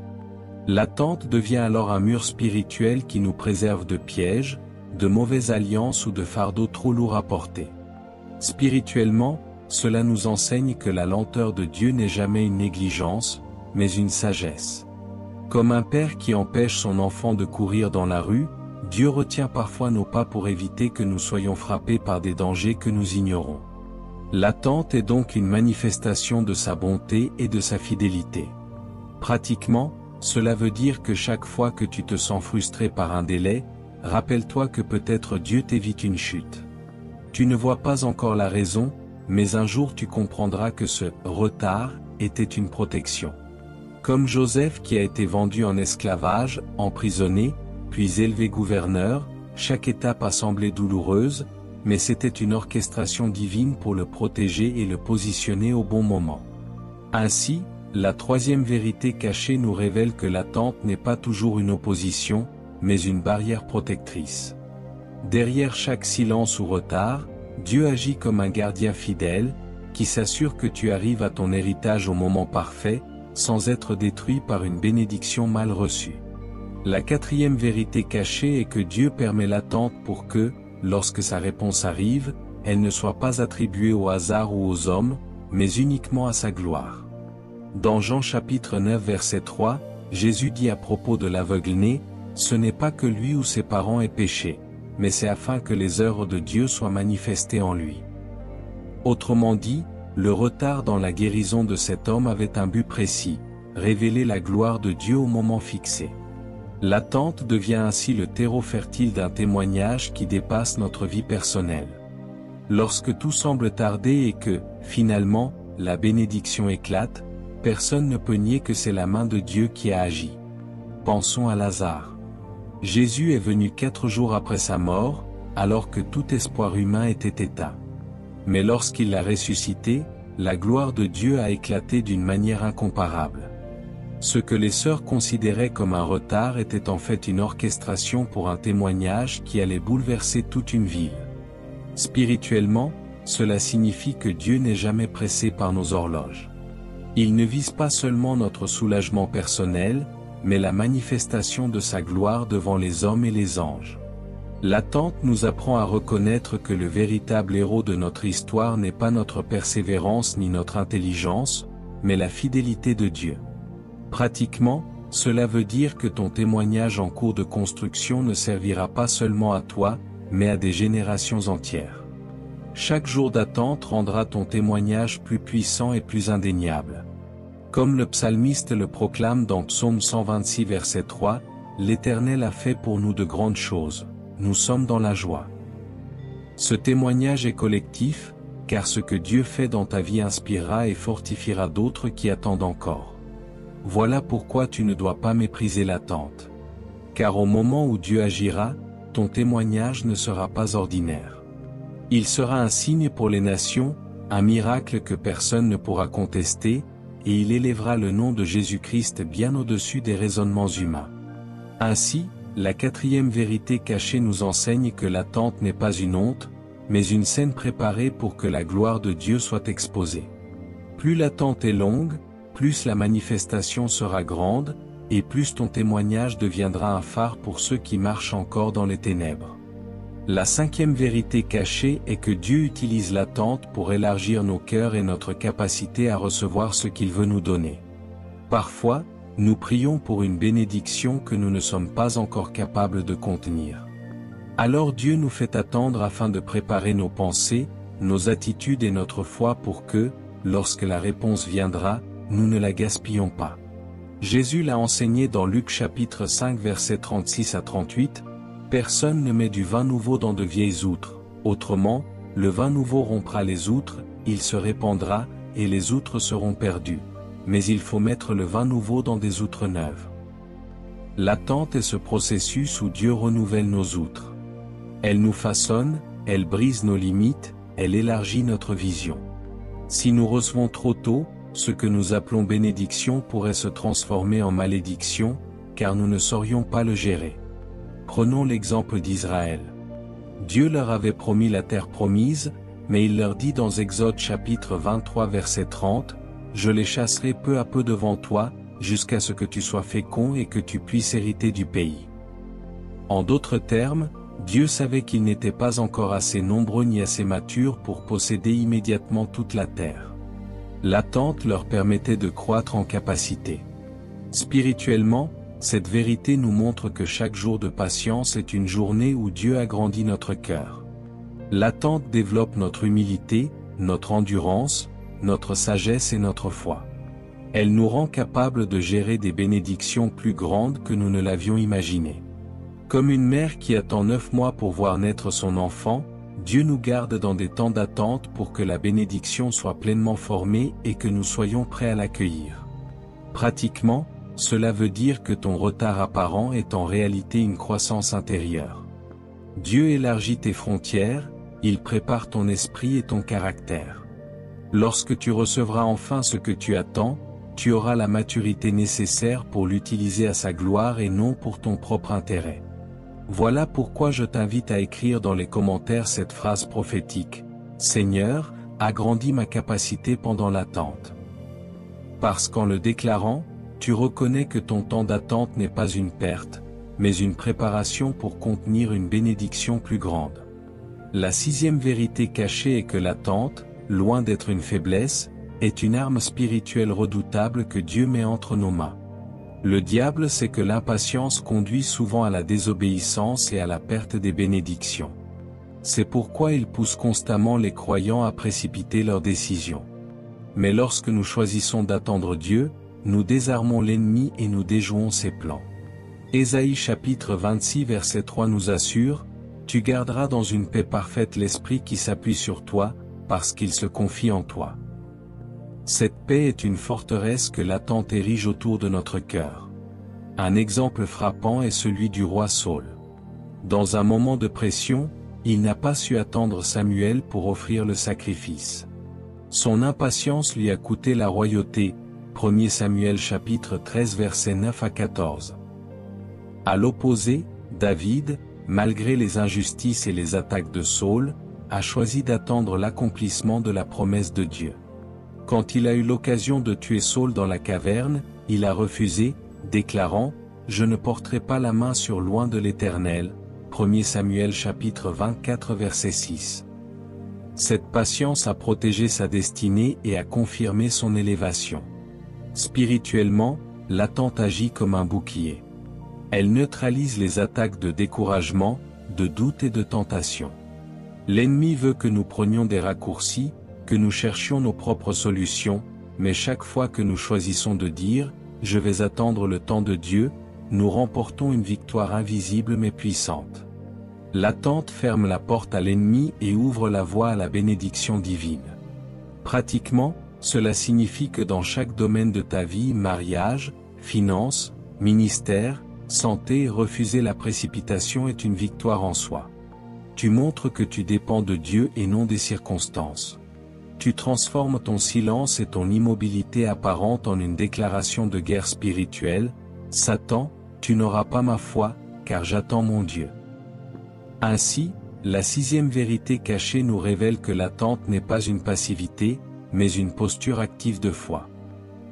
L'attente devient alors un mur spirituel qui nous préserve de pièges, de mauvaises alliances ou de fardeaux trop lourds à porter. Spirituellement, cela nous enseigne que la lenteur de Dieu n'est jamais une négligence, mais une sagesse. Comme un père qui empêche son enfant de courir dans la rue, Dieu retient parfois nos pas pour éviter que nous soyons frappés par des dangers que nous ignorons. L'attente est donc une manifestation de sa bonté et de sa fidélité. Pratiquement, cela veut dire que chaque fois que tu te sens frustré par un délai, rappelle-toi que peut-être Dieu t'évite une chute. Tu ne vois pas encore la raison, mais un jour tu comprendras que ce retard était une protection. Comme Joseph qui a été vendu en esclavage, emprisonné, puis élevé gouverneur, chaque étape a semblé douloureuse, mais c'était une orchestration divine pour le protéger et le positionner au bon moment. Ainsi, la troisième vérité cachée nous révèle que l'attente n'est pas toujours une opposition, mais une barrière protectrice. Derrière chaque silence ou retard, Dieu agit comme un gardien fidèle, qui s'assure que tu arrives à ton héritage au moment parfait, sans être détruit par une bénédiction mal reçue. La quatrième vérité cachée est que Dieu permet l'attente pour que, lorsque sa réponse arrive, elle ne soit pas attribuée au hasard ou aux hommes, mais uniquement à sa gloire. Dans Jean chapitre 9 verset 3, Jésus dit à propos de l'aveugle-né, « Ce n'est pas que lui ou ses parents aient péché, mais c'est afin que les œuvres de Dieu soient manifestées en lui. » Autrement dit, le retard dans la guérison de cet homme avait un but précis, révéler la gloire de Dieu au moment fixé. L'attente devient ainsi le terreau fertile d'un témoignage qui dépasse notre vie personnelle. Lorsque tout semble tarder et que, finalement, la bénédiction éclate, personne ne peut nier que c'est la main de Dieu qui a agi. Pensons à Lazare. Jésus est venu 4 jours après sa mort, alors que tout espoir humain était éteint. Mais lorsqu'il l'a ressuscité, la gloire de Dieu a éclaté d'une manière incomparable. Ce que les sœurs considéraient comme un retard était en fait une orchestration pour un témoignage qui allait bouleverser toute une ville. Spirituellement, cela signifie que Dieu n'est jamais pressé par nos horloges. Il ne vise pas seulement notre soulagement personnel, mais la manifestation de sa gloire devant les hommes et les anges. L'attente nous apprend à reconnaître que le véritable héros de notre histoire n'est pas notre persévérance ni notre intelligence, mais la fidélité de Dieu. Pratiquement, cela veut dire que ton témoignage en cours de construction ne servira pas seulement à toi, mais à des générations entières. Chaque jour d'attente rendra ton témoignage plus puissant et plus indéniable. Comme le psalmiste le proclame dans Psaume 126 verset 3, « L'Éternel a fait pour nous de grandes choses, nous sommes dans la joie. » Ce témoignage est collectif, car ce que Dieu fait dans ta vie inspirera et fortifiera d'autres qui attendent encore. Voilà pourquoi tu ne dois pas mépriser l'attente. Car au moment où Dieu agira, ton témoignage ne sera pas ordinaire. Il sera un signe pour les nations, un miracle que personne ne pourra contester, et il élèvera le nom de Jésus-Christ bien au-dessus des raisonnements humains. Ainsi, la quatrième vérité cachée nous enseigne que l'attente n'est pas une honte, mais une scène préparée pour que la gloire de Dieu soit exposée. Plus l'attente est longue, plus la manifestation sera grande, et plus ton témoignage deviendra un phare pour ceux qui marchent encore dans les ténèbres. La cinquième vérité cachée est que Dieu utilise l'attente pour élargir nos cœurs et notre capacité à recevoir ce qu'il veut nous donner. Parfois, nous prions pour une bénédiction que nous ne sommes pas encore capables de contenir. Alors Dieu nous fait attendre afin de préparer nos pensées, nos attitudes et notre foi pour que, lorsque la réponse viendra, nous ne la gaspillons pas. Jésus l'a enseigné dans Luc chapitre 5 versets 36 à 38, « Personne ne met du vin nouveau dans de vieilles outres, autrement, le vin nouveau rompra les outres, il se répandra, et les outres seront perdues. Mais il faut mettre le vin nouveau dans des outres neuves. » L'attente est ce processus où Dieu renouvelle nos outres. Elle nous façonne, elle brise nos limites, elle élargit notre vision. Si nous recevons trop tôt, ce que nous appelons bénédiction pourrait se transformer en malédiction, car nous ne saurions pas le gérer. Prenons l'exemple d'Israël. Dieu leur avait promis la terre promise, mais il leur dit dans Exode chapitre 23 verset 30, « Je les chasserai peu à peu devant toi, jusqu'à ce que tu sois fécond et que tu puisses hériter du pays. » En d'autres termes, Dieu savait qu'ils n'étaient pas encore assez nombreux ni assez matures pour posséder immédiatement toute la terre. L'attente leur permettait de croître en capacité. Spirituellement, cette vérité nous montre que chaque jour de patience est une journée où Dieu agrandit notre cœur. L'attente développe notre humilité, notre endurance, notre sagesse et notre foi. Elle nous rend capables de gérer des bénédictions plus grandes que nous ne l'avions imaginé. Comme une mère qui attend 9 mois pour voir naître son enfant, Dieu nous garde dans des temps d'attente pour que la bénédiction soit pleinement formée et que nous soyons prêts à l'accueillir. Pratiquement, cela veut dire que ton retard apparent est en réalité une croissance intérieure. Dieu élargit tes frontières, il prépare ton esprit et ton caractère. Lorsque tu recevras enfin ce que tu attends, tu auras la maturité nécessaire pour l'utiliser à sa gloire et non pour ton propre intérêt. Voilà pourquoi je t'invite à écrire dans les commentaires cette phrase prophétique: « Seigneur, agrandis ma capacité pendant l'attente. » Parce qu'en le déclarant, tu reconnais que ton temps d'attente n'est pas une perte, mais une préparation pour contenir une bénédiction plus grande. La sixième vérité cachée est que l'attente, loin d'être une faiblesse, est une arme spirituelle redoutable que Dieu met entre nos mains. Le diable sait que l'impatience conduit souvent à la désobéissance et à la perte des bénédictions. C'est pourquoi il pousse constamment les croyants à précipiter leurs décisions. Mais lorsque nous choisissons d'attendre Dieu, nous désarmons l'ennemi et nous déjouons ses plans. Ésaïe chapitre 26 verset 3 nous assure: « Tu garderas dans une paix parfaite l'esprit qui s'appuie sur toi, parce qu'il se confie en toi. » Cette paix est une forteresse que l'attente érige autour de notre cœur. Un exemple frappant est celui du roi Saül. Dans un moment de pression, il n'a pas su attendre Samuel pour offrir le sacrifice. Son impatience lui a coûté la royauté, 1 Samuel chapitre 13 versets 9 à 14. À l'opposé, David, malgré les injustices et les attaques de Saül, a choisi d'attendre l'accomplissement de la promesse de Dieu. Quand il a eu l'occasion de tuer Saül dans la caverne, il a refusé, déclarant: « Je ne porterai pas la main sur l'oint de l'Éternel. » 1 Samuel chapitre 24 verset 6. Cette patience a protégé sa destinée et a confirmé son élévation. Spirituellement, l'attente agit comme un bouclier. Elle neutralise les attaques de découragement, de doute et de tentation. L'ennemi veut que nous prenions des raccourcis, que nous cherchions nos propres solutions, mais chaque fois que nous choisissons de dire « Je vais attendre le temps de Dieu », nous remportons une victoire invisible mais puissante. L'attente ferme la porte à l'ennemi et ouvre la voie à la bénédiction divine. Pratiquement, cela signifie que dans chaque domaine de ta vie, mariage, finances, ministère, santé, refuser la précipitation est une victoire en soi. Tu montres que tu dépends de Dieu et non des circonstances. Tu transformes ton silence et ton immobilité apparente en une déclaration de guerre spirituelle: « Satan, tu n'auras pas ma foi, car j'attends mon Dieu. » Ainsi, la sixième vérité cachée nous révèle que l'attente n'est pas une passivité, mais une posture active de foi.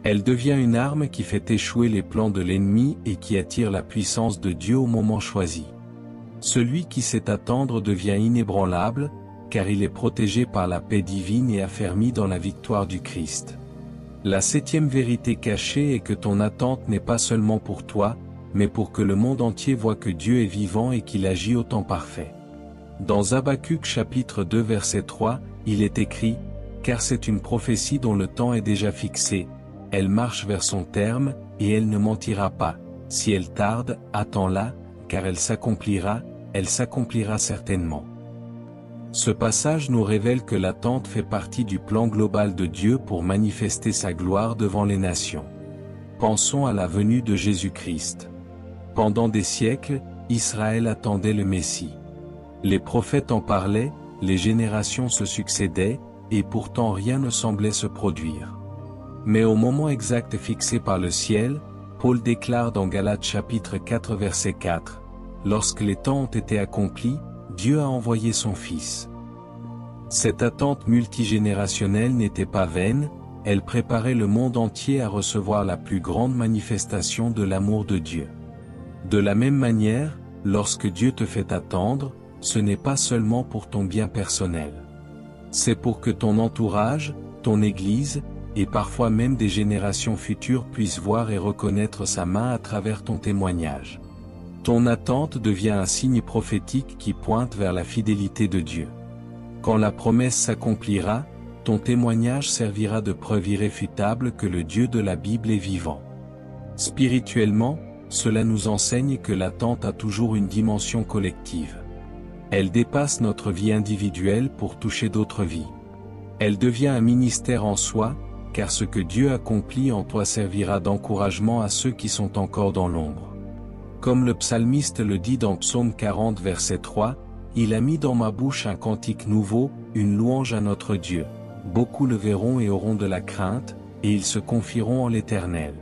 Elle devient une arme qui fait échouer les plans de l'ennemi et qui attire la puissance de Dieu au moment choisi. Celui qui sait attendre devient inébranlable, car il est protégé par la paix divine et affermi dans la victoire du Christ. La septième vérité cachée est que ton attente n'est pas seulement pour toi, mais pour que le monde entier voie que Dieu est vivant et qu'il agit au temps parfait. Dans Habacuc chapitre 2 verset 3, il est écrit: « Car c'est une prophétie dont le temps est déjà fixé, elle marche vers son terme, et elle ne mentira pas. Si elle tarde, attends-la, car elle s'accomplira certainement. » Ce passage nous révèle que l'attente fait partie du plan global de Dieu pour manifester sa gloire devant les nations. Pensons à la venue de Jésus-Christ. Pendant des siècles, Israël attendait le Messie. Les prophètes en parlaient, les générations se succédaient, et pourtant rien ne semblait se produire. Mais au moment exact fixé par le ciel, Paul déclare dans Galates chapitre 4 verset 4, « Lorsque les temps ont été accomplis, Dieu a envoyé son Fils. » Cette attente multigénérationnelle n'était pas vaine, elle préparait le monde entier à recevoir la plus grande manifestation de l'amour de Dieu. De la même manière, lorsque Dieu te fait attendre, ce n'est pas seulement pour ton bien personnel. C'est pour que ton entourage, ton Église, et parfois même des générations futures puissent voir et reconnaître sa main à travers ton témoignage. Ton attente devient un signe prophétique qui pointe vers la fidélité de Dieu. Quand la promesse s'accomplira, ton témoignage servira de preuve irréfutable que le Dieu de la Bible est vivant. Spirituellement, cela nous enseigne que l'attente a toujours une dimension collective. Elle dépasse notre vie individuelle pour toucher d'autres vies. Elle devient un ministère en soi, car ce que Dieu accomplit en toi servira d'encouragement à ceux qui sont encore dans l'ombre. Comme le psalmiste le dit dans Psaume 40 verset 3, « Il a mis dans ma bouche un cantique nouveau, une louange à notre Dieu. Beaucoup le verront et auront de la crainte, et ils se confieront en l'Éternel. »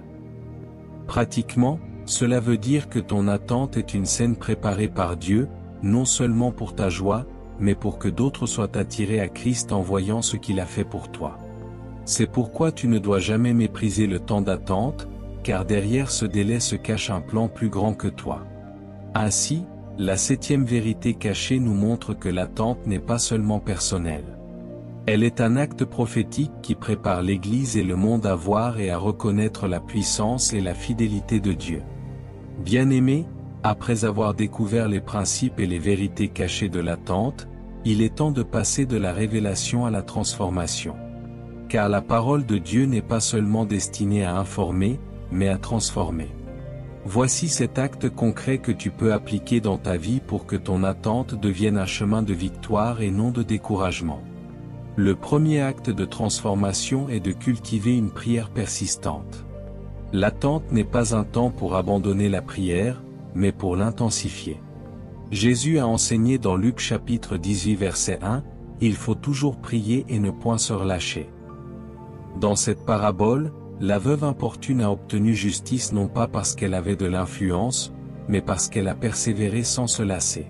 Pratiquement, cela veut dire que ton attente est une scène préparée par Dieu, non seulement pour ta joie, mais pour que d'autres soient attirés à Christ en voyant ce qu'il a fait pour toi. C'est pourquoi tu ne dois jamais mépriser le temps d'attente, car derrière ce délai se cache un plan plus grand que toi. Ainsi, la 7e vérité cachée nous montre que l'attente n'est pas seulement personnelle. Elle est un acte prophétique qui prépare l'Église et le monde à voir et à reconnaître la puissance et la fidélité de Dieu. Bien-aimés, après avoir découvert les principes et les vérités cachées de l'attente, il est temps de passer de la révélation à la transformation. Car la parole de Dieu n'est pas seulement destinée à informer, mais à transformer. Voici cet acte concret que tu peux appliquer dans ta vie pour que ton attente devienne un chemin de victoire et non de découragement. Le premier acte de transformation est de cultiver une prière persistante. L'attente n'est pas un temps pour abandonner la prière, mais pour l'intensifier. Jésus a enseigné dans Luc chapitre 18 verset 1, « Il faut toujours prier et ne point se relâcher ». Dans cette parabole, la veuve importune a obtenu justice non pas parce qu'elle avait de l'influence, mais parce qu'elle a persévéré sans se lasser.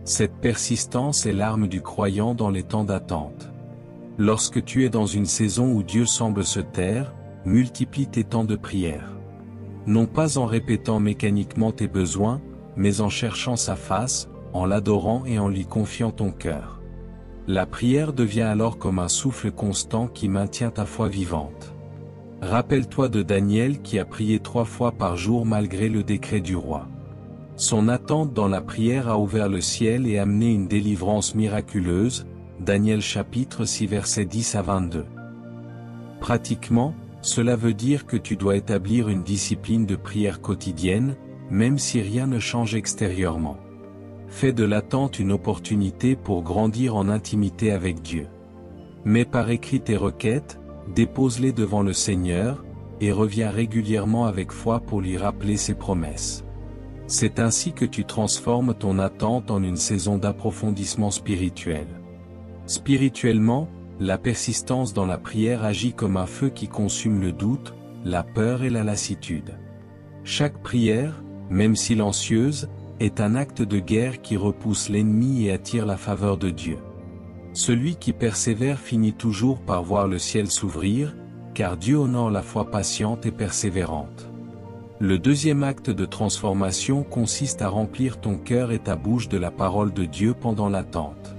Cette persistance est l'arme du croyant dans les temps d'attente. Lorsque tu es dans une saison où Dieu semble se taire, multiplie tes temps de prière. Non pas en répétant mécaniquement tes besoins, mais en cherchant sa face, en l'adorant et en lui confiant ton cœur. La prière devient alors comme un souffle constant qui maintient ta foi vivante. Rappelle-toi de Daniel qui a prié 3 fois par jour malgré le décret du roi. Son attente dans la prière a ouvert le ciel et amené une délivrance miraculeuse, Daniel chapitre 6 versets 10 à 22. Pratiquement, cela veut dire que tu dois établir une discipline de prière quotidienne, même si rien ne change extérieurement. Fais de l'attente une opportunité pour grandir en intimité avec Dieu. Mets par écrit tes requêtes, dépose-les devant le Seigneur, et reviens régulièrement avec foi pour lui rappeler ses promesses. C'est ainsi que tu transformes ton attente en une saison d'approfondissement spirituel. Spirituellement, la persistance dans la prière agit comme un feu qui consume le doute, la peur et la lassitude. Chaque prière, même silencieuse, est un acte de guerre qui repousse l'ennemi et attire la faveur de Dieu. Celui qui persévère finit toujours par voir le ciel s'ouvrir, car Dieu honore la foi patiente et persévérante. Le deuxième acte de transformation consiste à remplir ton cœur et ta bouche de la parole de Dieu pendant l'attente.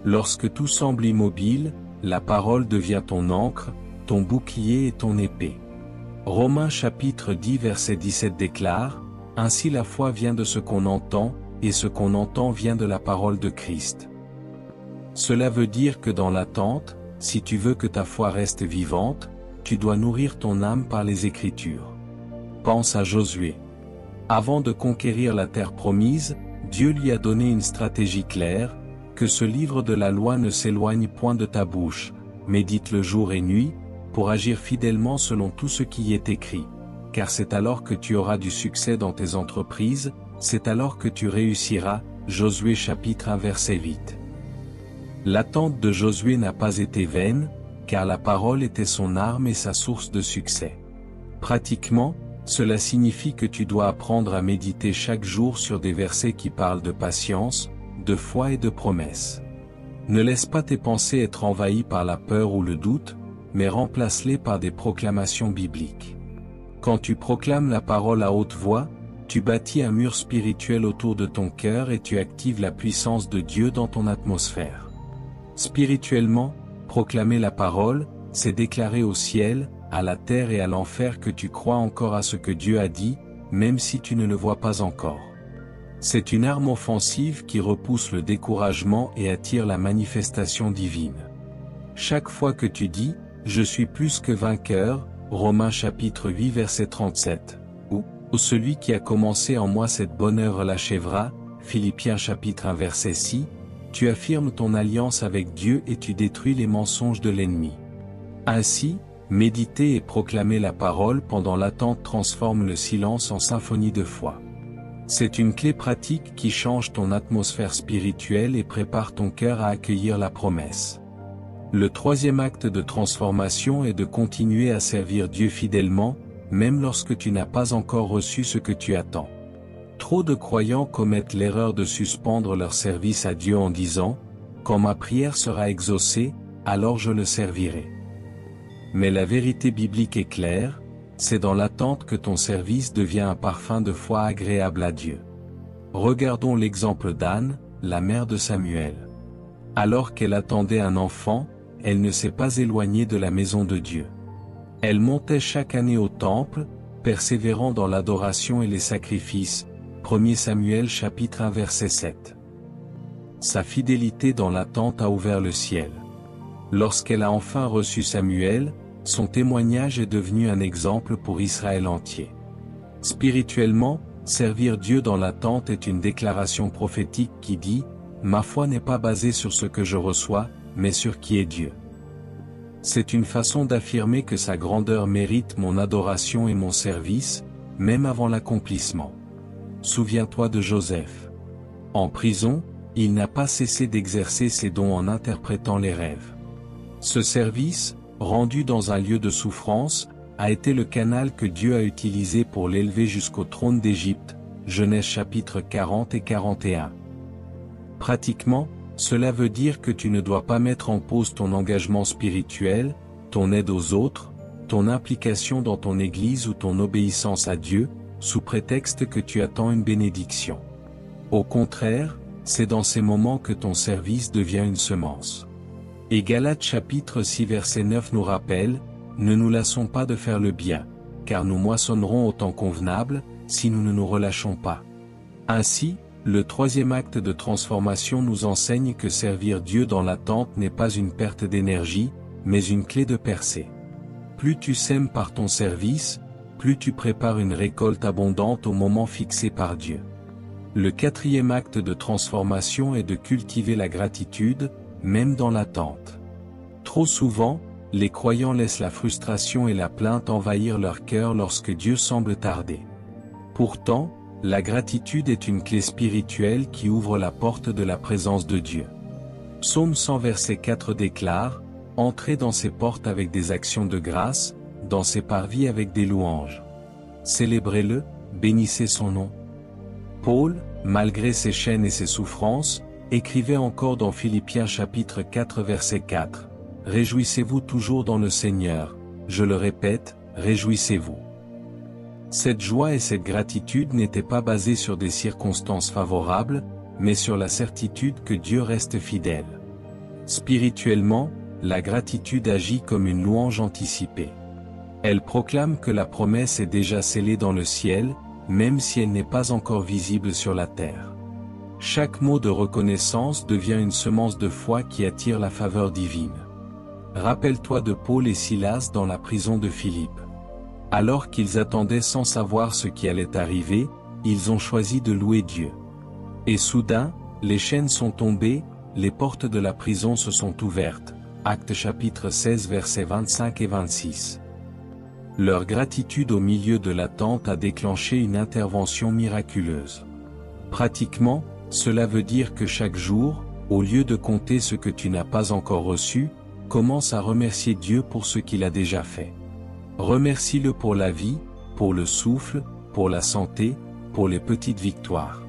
Lorsque tout semble immobile, la parole devient ton encre, ton bouclier et ton épée. Romains chapitre 10 verset 17 déclare, « Ainsi la foi vient de ce qu'on entend, et ce qu'on entend vient de la parole de Christ. » Cela veut dire que dans l'attente, si tu veux que ta foi reste vivante, tu dois nourrir ton âme par les Écritures. Pense à Josué. Avant de conquérir la terre promise, Dieu lui a donné une stratégie claire, que ce livre de la loi ne s'éloigne point de ta bouche, médite-le jour et nuit, pour agir fidèlement selon tout ce qui y est écrit. Car c'est alors que tu auras du succès dans tes entreprises, c'est alors que tu réussiras. Josué chapitre 1 verset 8. L'attente de Josué n'a pas été vaine, car la parole était son arme et sa source de succès. Pratiquement, cela signifie que tu dois apprendre à méditer chaque jour sur des versets qui parlent de patience, de foi et de promesses. Ne laisse pas tes pensées être envahies par la peur ou le doute, mais remplace-les par des proclamations bibliques. Quand tu proclames la parole à haute voix, tu bâtis un mur spirituel autour de ton cœur et tu actives la puissance de Dieu dans ton atmosphère. Spirituellement, proclamer la parole, c'est déclarer au ciel, à la terre et à l'enfer que tu crois encore à ce que Dieu a dit, même si tu ne le vois pas encore. C'est une arme offensive qui repousse le découragement et attire la manifestation divine. Chaque fois que tu dis « Je suis plus que vainqueur », Romains chapitre 8 verset 37, ou « Celui qui a commencé en moi cette bonne œuvre l'achèvera », Philippiens chapitre 1 verset 6, tu affirmes ton alliance avec Dieu et tu détruis les mensonges de l'ennemi. Ainsi, méditer et proclamer la parole pendant l'attente transforme le silence en symphonie de foi. C'est une clé pratique qui change ton atmosphère spirituelle et prépare ton cœur à accueillir la promesse. Le troisième acte de transformation est de continuer à servir Dieu fidèlement, même lorsque tu n'as pas encore reçu ce que tu attends. Trop de croyants commettent l'erreur de suspendre leur service à Dieu en disant « Quand ma prière sera exaucée, alors je le servirai ». Mais la vérité biblique est claire, c'est dans l'attente que ton service devient un parfum de foi agréable à Dieu. Regardons l'exemple d'Anne, la mère de Samuel. Alors qu'elle attendait un enfant, elle ne s'est pas éloignée de la maison de Dieu. Elle montait chaque année au temple, persévérant dans l'adoration et les sacrifices. 1 Samuel chapitre 1 verset 7. Sa fidélité dans l'attente a ouvert le ciel. Lorsqu'elle a enfin reçu Samuel, son témoignage est devenu un exemple pour Israël entier. Spirituellement, servir Dieu dans l'attente est une déclaration prophétique qui dit « Ma foi n'est pas basée sur ce que je reçois, mais sur qui est Dieu ». C'est une façon d'affirmer que sa grandeur mérite mon adoration et mon service, même avant l'accomplissement. Souviens-toi de Joseph. En prison, il n'a pas cessé d'exercer ses dons en interprétant les rêves. Ce service, rendu dans un lieu de souffrance, a été le canal que Dieu a utilisé pour l'élever jusqu'au trône d'Égypte, Genèse chapitre 40 et 41. Pratiquement, cela veut dire que tu ne dois pas mettre en pause ton engagement spirituel, ton aide aux autres, ton implication dans ton église ou ton obéissance à Dieu, sous prétexte que tu attends une bénédiction. Au contraire, c'est dans ces moments que ton service devient une semence. Et Galates chapitre 6 verset 9 nous rappelle, « Ne nous lassons pas de faire le bien, car nous moissonnerons au temps convenable, si nous ne nous relâchons pas. » Ainsi, le troisième acte de transformation nous enseigne que servir Dieu dans l'attente n'est pas une perte d'énergie, mais une clé de percée. Plus tu sèmes par ton service, plus tu prépares une récolte abondante au moment fixé par Dieu. Le quatrième acte de transformation est de cultiver la gratitude, même dans l'attente. Trop souvent, les croyants laissent la frustration et la plainte envahir leur cœur lorsque Dieu semble tarder. Pourtant, la gratitude est une clé spirituelle qui ouvre la porte de la présence de Dieu. Psaume 100 verset 4 déclare « Entrez dans ses portes avec des actions de grâce, dans ses parvis avec des louanges. Célébrez-le, bénissez son nom. » Paul, malgré ses chaînes et ses souffrances, écrivait encore dans Philippiens chapitre 4 verset 4, « Réjouissez-vous toujours dans le Seigneur, je le répète, réjouissez-vous. » Cette joie et cette gratitude n'étaient pas basées sur des circonstances favorables, mais sur la certitude que Dieu reste fidèle. Spirituellement, la gratitude agit comme une louange anticipée. Elle proclame que la promesse est déjà scellée dans le ciel, même si elle n'est pas encore visible sur la terre. Chaque mot de reconnaissance devient une semence de foi qui attire la faveur divine. Rappelle-toi de Paul et Silas dans la prison de Philippe. Alors qu'ils attendaient sans savoir ce qui allait arriver, ils ont choisi de louer Dieu. Et soudain, les chaînes sont tombées, les portes de la prison se sont ouvertes. Actes chapitre 16 versets 25 et 26. Leur gratitude au milieu de l'attente a déclenché une intervention miraculeuse. Pratiquement, cela veut dire que chaque jour, au lieu de compter ce que tu n'as pas encore reçu, commence à remercier Dieu pour ce qu'il a déjà fait. Remercie-le pour la vie, pour le souffle, pour la santé, pour les petites victoires.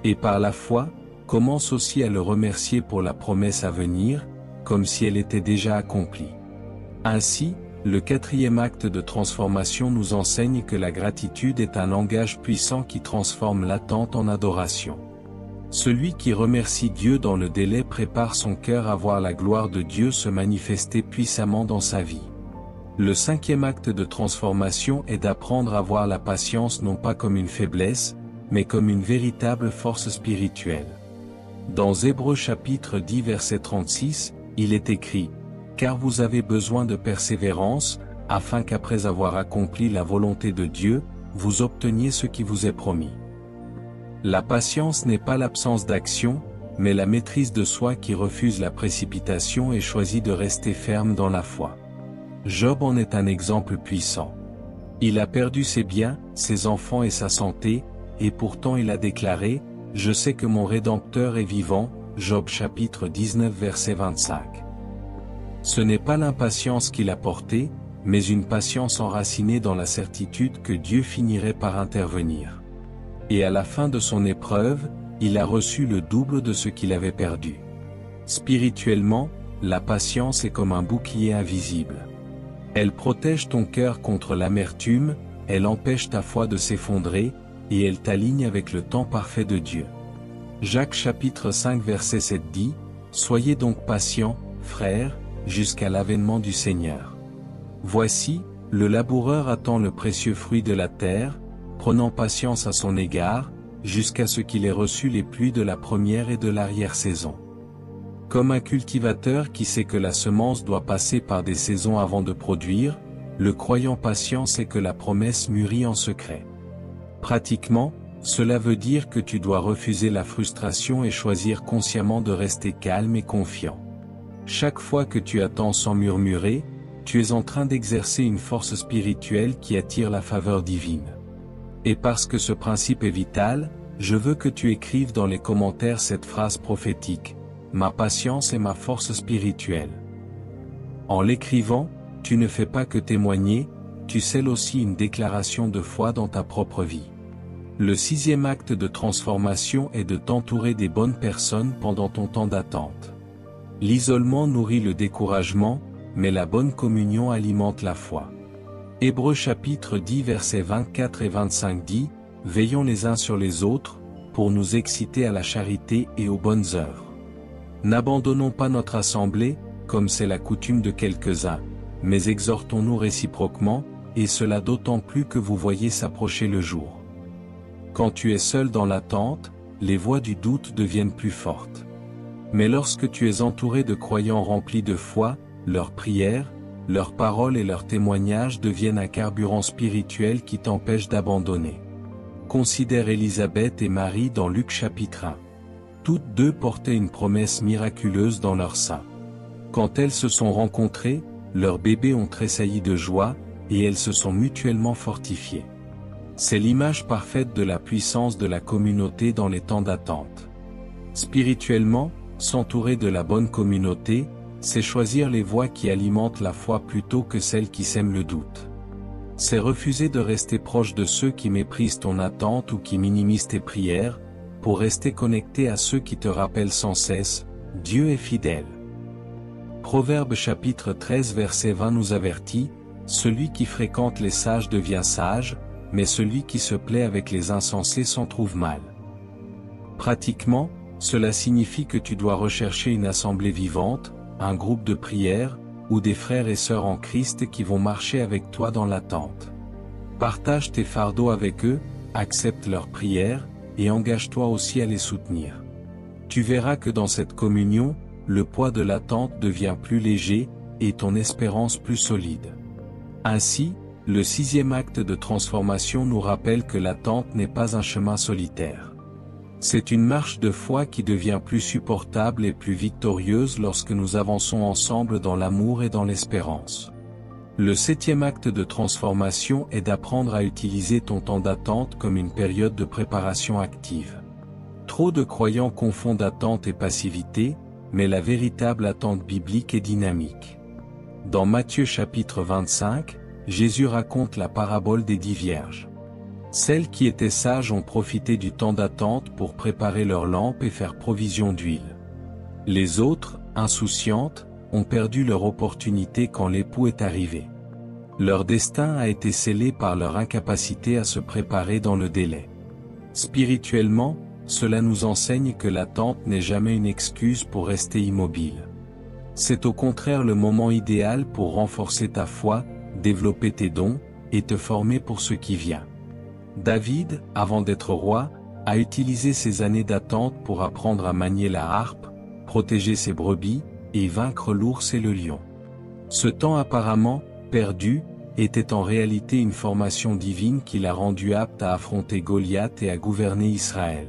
Et par la foi, commence aussi à le remercier pour la promesse à venir, comme si elle était déjà accomplie. Ainsi, le quatrième acte de transformation nous enseigne que la gratitude est un langage puissant qui transforme l'attente en adoration. Celui qui remercie Dieu dans le délai prépare son cœur à voir la gloire de Dieu se manifester puissamment dans sa vie. Le cinquième acte de transformation est d'apprendre à voir la patience non pas comme une faiblesse, mais comme une véritable force spirituelle. Dans Hébreux chapitre 10 verset 36, il est écrit « Car vous avez besoin de persévérance, afin qu'après avoir accompli la volonté de Dieu, vous obteniez ce qui vous est promis. » La patience n'est pas l'absence d'action, mais la maîtrise de soi qui refuse la précipitation et choisit de rester ferme dans la foi. Job en est un exemple puissant. Il a perdu ses biens, ses enfants et sa santé, et pourtant il a déclaré « Je sais que mon Rédempteur est vivant » Job chapitre 19 verset 25. Ce n'est pas l'impatience qui l'a porté, mais une patience enracinée dans la certitude que Dieu finirait par intervenir. Et à la fin de son épreuve, il a reçu le double de ce qu'il avait perdu. Spirituellement, la patience est comme un bouclier invisible. Elle protège ton cœur contre l'amertume, elle empêche ta foi de s'effondrer, et elle t'aligne avec le temps parfait de Dieu. Jacques chapitre 5 verset 7 dit, « Soyez donc patients, frères, jusqu'à l'avènement du Seigneur. Voici, le laboureur attend le précieux fruit de la terre, prenant patience à son égard, jusqu'à ce qu'il ait reçu les pluies de la première et de l'arrière-saison. » Comme un cultivateur qui sait que la semence doit passer par des saisons avant de produire, le croyant patient sait que la promesse mûrit en secret. Pratiquement, cela veut dire que tu dois refuser la frustration et choisir consciemment de rester calme et confiant. Chaque fois que tu attends sans murmurer, tu es en train d'exercer une force spirituelle qui attire la faveur divine. Et parce que ce principe est vital, je veux que tu écrives dans les commentaires cette phrase prophétique. Ma patience est ma force spirituelle. En l'écrivant, tu ne fais pas que témoigner, tu scelles aussi une déclaration de foi dans ta propre vie. Le 6e acte de transformation est de t'entourer des bonnes personnes pendant ton temps d'attente. L'isolement nourrit le découragement, mais la bonne communion alimente la foi. Hébreux chapitre 10 versets 24 et 25 dit, « Veillons les uns sur les autres, pour nous exciter à la charité et aux bonnes œuvres. N'abandonnons pas notre assemblée, comme c'est la coutume de quelques-uns, mais exhortons-nous réciproquement, et cela d'autant plus que vous voyez s'approcher le jour. » Quand tu es seul dans l'attente, les voix du doute deviennent plus fortes. Mais lorsque tu es entouré de croyants remplis de foi, leurs prières, leurs paroles et leurs témoignages deviennent un carburant spirituel qui t'empêche d'abandonner. Considère Élisabeth et Marie dans Luc chapitre 1. Toutes deux portaient une promesse miraculeuse dans leur sein. Quand elles se sont rencontrées, leurs bébés ont tressailli de joie, et elles se sont mutuellement fortifiées. C'est l'image parfaite de la puissance de la communauté dans les temps d'attente. Spirituellement, s'entourer de la bonne communauté, c'est choisir les voies qui alimentent la foi plutôt que celles qui sèment le doute. C'est refuser de rester proche de ceux qui méprisent ton attente ou qui minimisent tes prières, pour rester connecté à ceux qui te rappellent sans cesse, Dieu est fidèle. Proverbe chapitre 13 verset 20 nous avertit, « Celui qui fréquente les sages devient sage, mais celui qui se plaît avec les insensés s'en trouve mal. » Pratiquement, cela signifie que tu dois rechercher une assemblée vivante, un groupe de prière, ou des frères et sœurs en Christ qui vont marcher avec toi dans l'attente. Partage tes fardeaux avec eux, accepte leurs prières, et engage-toi aussi à les soutenir. Tu verras que dans cette communion, le poids de l'attente devient plus léger, et ton espérance plus solide. Ainsi, le 6e acte de transformation nous rappelle que l'attente n'est pas un chemin solitaire. C'est une marche de foi qui devient plus supportable et plus victorieuse lorsque nous avançons ensemble dans l'amour et dans l'espérance. Le 7e acte de transformation est d'apprendre à utiliser ton temps d'attente comme une période de préparation active. Trop de croyants confondent attente et passivité, mais la véritable attente biblique est dynamique. Dans Matthieu chapitre 25, Jésus raconte la parabole des 10 vierges. Celles qui étaient sages ont profité du temps d'attente pour préparer leurs lampes et faire provision d'huile. Les autres, insouciantes, ont perdu leur opportunité quand l'époux est arrivé. Leur destin a été scellé par leur incapacité à se préparer dans le délai. Spirituellement, cela nous enseigne que l'attente n'est jamais une excuse pour rester immobile. C'est au contraire le moment idéal pour renforcer ta foi, développer tes dons, et te former pour ce qui vient. David, avant d'être roi, a utilisé ses années d'attente pour apprendre à manier la harpe, protéger ses brebis, et vaincre l'ours et le lion. Ce temps apparemment perdu était en réalité une formation divine qui l'a rendu apte à affronter Goliath et à gouverner Israël.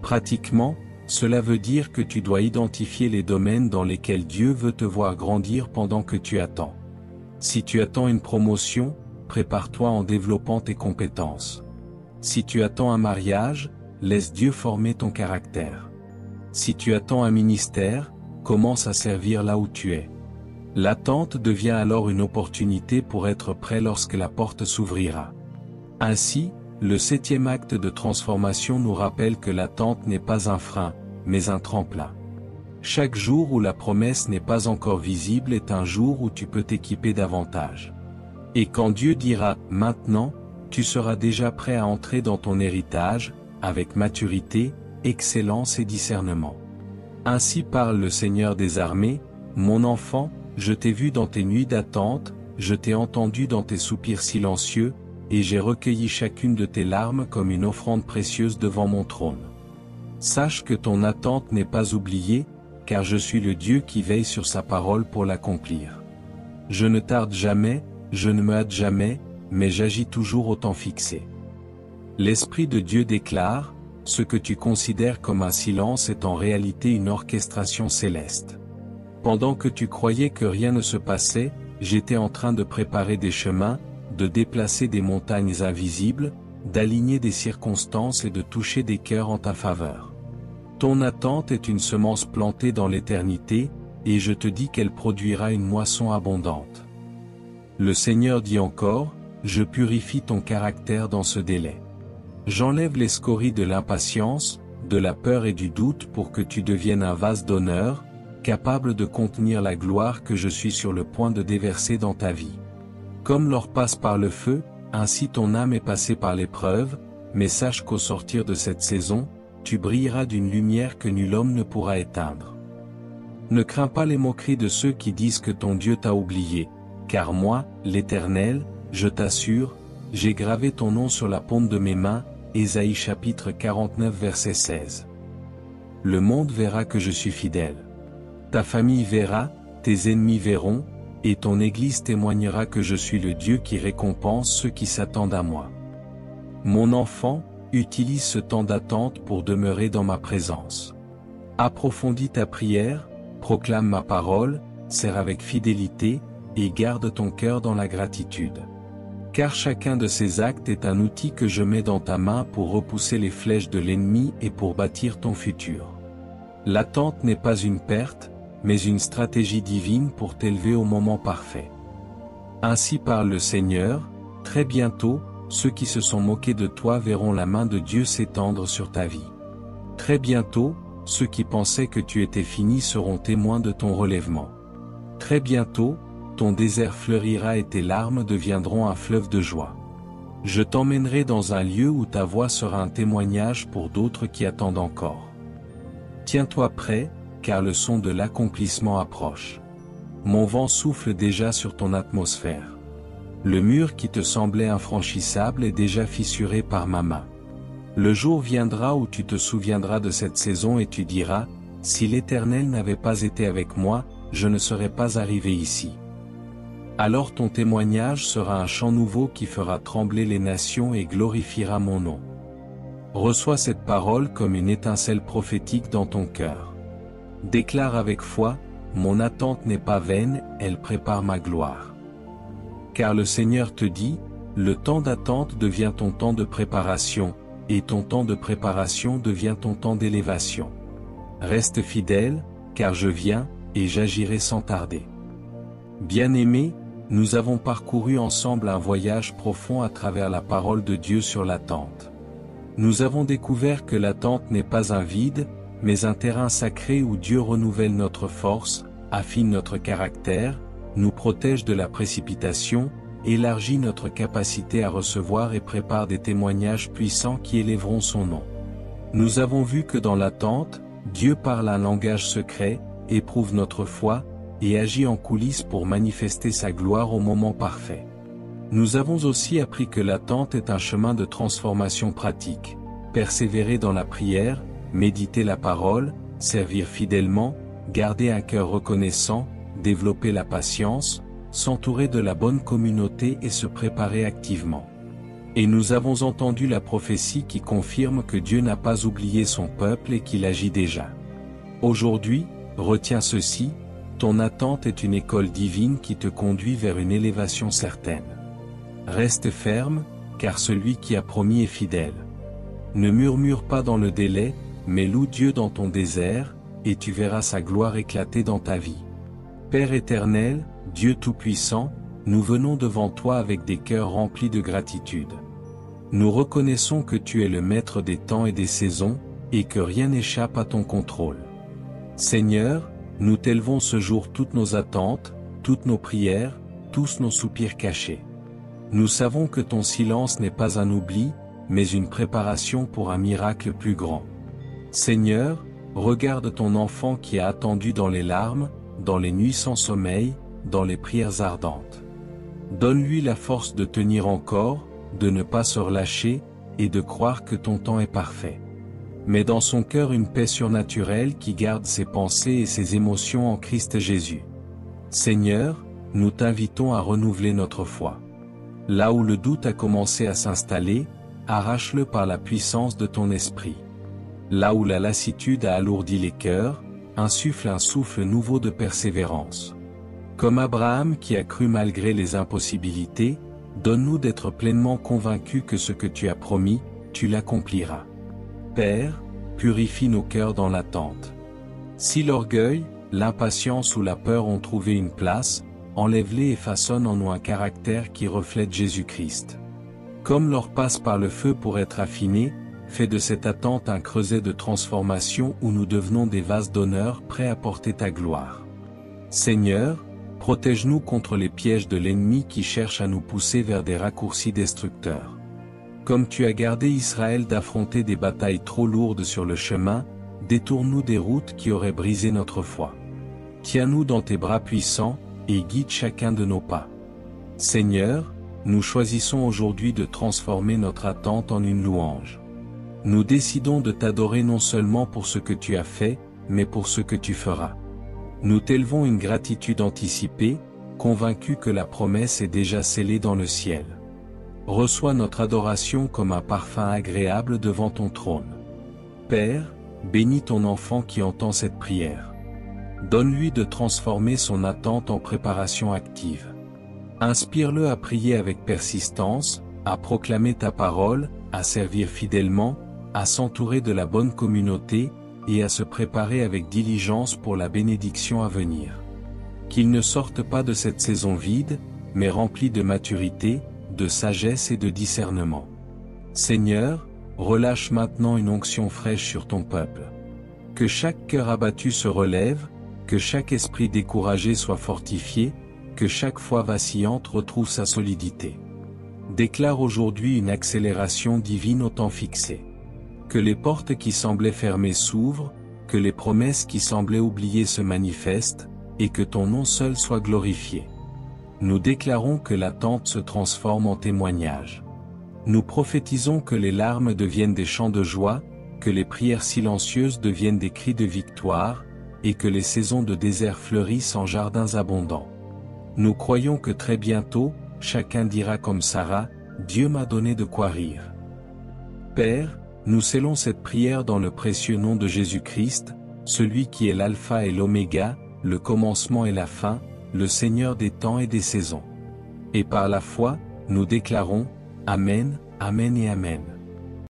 Pratiquement, cela veut dire que tu dois identifier les domaines dans lesquels Dieu veut te voir grandir pendant que tu attends. Si tu attends une promotion, prépare-toi en développant tes compétences. Si tu attends un mariage, laisse Dieu former ton caractère. Si tu attends un ministère, commence à servir là où tu es. L'attente devient alors une opportunité pour être prêt lorsque la porte s'ouvrira. Ainsi, le 7e acte de transformation nous rappelle que l'attente n'est pas un frein, mais un tremplin. Chaque jour où la promesse n'est pas encore visible est un jour où tu peux t'équiper davantage. Et quand Dieu dira « maintenant », tu seras déjà prêt à entrer dans ton héritage, avec maturité, excellence et discernement. Ainsi parle le Seigneur des armées, « Mon enfant, je t'ai vu dans tes nuits d'attente, je t'ai entendu dans tes soupirs silencieux, et j'ai recueilli chacune de tes larmes comme une offrande précieuse devant mon trône. Sache que ton attente n'est pas oubliée, car je suis le Dieu qui veille sur sa parole pour l'accomplir. Je ne tarde jamais, je ne me hâte jamais, mais j'agis toujours au temps fixé. » L'Esprit de Dieu déclare, « Ce que tu considères comme un silence est en réalité une orchestration céleste. Pendant que tu croyais que rien ne se passait, j'étais en train de préparer des chemins, de déplacer des montagnes invisibles, d'aligner des circonstances et de toucher des cœurs en ta faveur. Ton attente est une semence plantée dans l'éternité, et je te dis qu'elle produira une moisson abondante. » Le Seigneur dit encore, « Je purifie ton caractère dans ce délai. J'enlève les scories de l'impatience, de la peur et du doute pour que tu deviennes un vase d'honneur, capable de contenir la gloire que je suis sur le point de déverser dans ta vie. Comme l'or passe par le feu, ainsi ton âme est passée par l'épreuve, mais sache qu'au sortir de cette saison, tu brilleras d'une lumière que nul homme ne pourra éteindre. Ne crains pas les moqueries de ceux qui disent que ton Dieu t'a oublié, car moi, l'Éternel, je t'assure, j'ai gravé ton nom sur la paume de mes mains. » Ésaïe chapitre 49 verset 16. Le monde verra que je suis fidèle. Ta famille verra, tes ennemis verront, et ton Église témoignera que je suis le Dieu qui récompense ceux qui s'attendent à moi. Mon enfant, utilise ce temps d'attente pour demeurer dans ma présence. Approfondis ta prière, proclame ma parole, sers avec fidélité, et garde ton cœur dans la gratitude. Car chacun de ces actes est un outil que je mets dans ta main pour repousser les flèches de l'ennemi et pour bâtir ton futur. L'attente n'est pas une perte, mais une stratégie divine pour t'élever au moment parfait. Ainsi parle le Seigneur, très bientôt, ceux qui se sont moqués de toi verront la main de Dieu s'étendre sur ta vie. Très bientôt, ceux qui pensaient que tu étais fini seront témoins de ton relèvement. Très bientôt, ton désert fleurira et tes larmes deviendront un fleuve de joie. Je t'emmènerai dans un lieu où ta voix sera un témoignage pour d'autres qui attendent encore. Tiens-toi prêt, car le son de l'accomplissement approche. Mon vent souffle déjà sur ton atmosphère. Le mur qui te semblait infranchissable est déjà fissuré par ma main. Le jour viendra où tu te souviendras de cette saison et tu diras, « Si l'Éternel n'avait pas été avec moi, je ne serais pas arrivé ici. » Alors ton témoignage sera un chant nouveau qui fera trembler les nations et glorifiera mon nom. Reçois cette parole comme une étincelle prophétique dans ton cœur. Déclare avec foi, mon attente n'est pas vaine, elle prépare ma gloire. Car le Seigneur te dit, le temps d'attente devient ton temps de préparation, et ton temps de préparation devient ton temps d'élévation. Reste fidèle, car je viens, et j'agirai sans tarder. Bien-aimés, nous avons parcouru ensemble un voyage profond à travers la parole de Dieu sur l'attente. Nous avons découvert que l'attente n'est pas un vide, mais un terrain sacré où Dieu renouvelle notre force, affine notre caractère, nous protège de la précipitation, élargit notre capacité à recevoir et prépare des témoignages puissants qui élèveront son nom. Nous avons vu que dans l'attente, Dieu parle un langage secret, éprouve notre foi, et agit en coulisses pour manifester sa gloire au moment parfait. Nous avons aussi appris que l'attente est un chemin de transformation pratique. Persévérer dans la prière, méditer la parole, servir fidèlement, garder un cœur reconnaissant, développer la patience, s'entourer de la bonne communauté et se préparer activement. Et nous avons entendu la prophétie qui confirme que Dieu n'a pas oublié son peuple et qu'il agit déjà. Aujourd'hui, retiens ceci, ton attente est une école divine qui te conduit vers une élévation certaine. Reste ferme, car celui qui a promis est fidèle. Ne murmure pas dans le délai, mais loue Dieu dans ton désert, et tu verras sa gloire éclater dans ta vie. Père éternel, Dieu Tout-Puissant, nous venons devant toi avec des cœurs remplis de gratitude. Nous reconnaissons que tu es le maître des temps et des saisons, et que rien n'échappe à ton contrôle. Seigneur, nous t'élevons ce jour toutes nos attentes, toutes nos prières, tous nos soupirs cachés. Nous savons que ton silence n'est pas un oubli, mais une préparation pour un miracle plus grand. Seigneur, regarde ton enfant qui a attendu dans les larmes, dans les nuits sans sommeil, dans les prières ardentes. Donne-lui la force de tenir encore, de ne pas se relâcher, et de croire que ton temps est parfait. Mets dans son cœur une paix surnaturelle qui garde ses pensées et ses émotions en Christ Jésus. Seigneur, nous t'invitons à renouveler notre foi. Là où le doute a commencé à s'installer, arrache-le par la puissance de ton esprit. Là où la lassitude a alourdi les cœurs, insuffle un souffle nouveau de persévérance. Comme Abraham qui a cru malgré les impossibilités, donne-nous d'être pleinement convaincus que ce que tu as promis, tu l'accompliras. Père, purifie nos cœurs dans l'attente. Si l'orgueil, l'impatience ou la peur ont trouvé une place, enlève-les et façonne en nous un caractère qui reflète Jésus-Christ. Comme l'or passe par le feu pour être affiné, fais de cette attente un creuset de transformation où nous devenons des vases d'honneur prêts à porter ta gloire. Seigneur, protège-nous contre les pièges de l'ennemi qui cherche à nous pousser vers des raccourcis destructeurs. Comme tu as gardé Israël d'affronter des batailles trop lourdes sur le chemin, détourne-nous des routes qui auraient brisé notre foi. Tiens-nous dans tes bras puissants, et guide chacun de nos pas. Seigneur, nous choisissons aujourd'hui de transformer notre attente en une louange. Nous décidons de t'adorer non seulement pour ce que tu as fait, mais pour ce que tu feras. Nous t'élevons une gratitude anticipée, convaincus que la promesse est déjà scellée dans le ciel. Reçois notre adoration comme un parfum agréable devant ton trône. Père, bénis ton enfant qui entend cette prière. Donne-lui de transformer son attente en préparation active. Inspire-le à prier avec persistance, à proclamer ta parole, à servir fidèlement, à s'entourer de la bonne communauté, et à se préparer avec diligence pour la bénédiction à venir. Qu'il ne sorte pas de cette saison vide, mais rempli de maturité, de sagesse et de discernement. Seigneur, relâche maintenant une onction fraîche sur ton peuple. Que chaque cœur abattu se relève, que chaque esprit découragé soit fortifié, que chaque foi vacillante retrouve sa solidité. Déclare aujourd'hui une accélération divine au temps fixé. Que les portes qui semblaient fermées s'ouvrent, que les promesses qui semblaient oubliées se manifestent, et que ton nom seul soit glorifié. Nous déclarons que l'attente se transforme en témoignage. Nous prophétisons que les larmes deviennent des chants de joie, que les prières silencieuses deviennent des cris de victoire, et que les saisons de désert fleurissent en jardins abondants. Nous croyons que très bientôt, chacun dira comme Sarah, « Dieu m'a donné de quoi rire ». Père, nous scellons cette prière dans le précieux nom de Jésus-Christ, celui qui est l'alpha et l'oméga, le commencement et la fin, le Seigneur des temps et des saisons. Et par la foi, nous déclarons, Amen, Amen et Amen.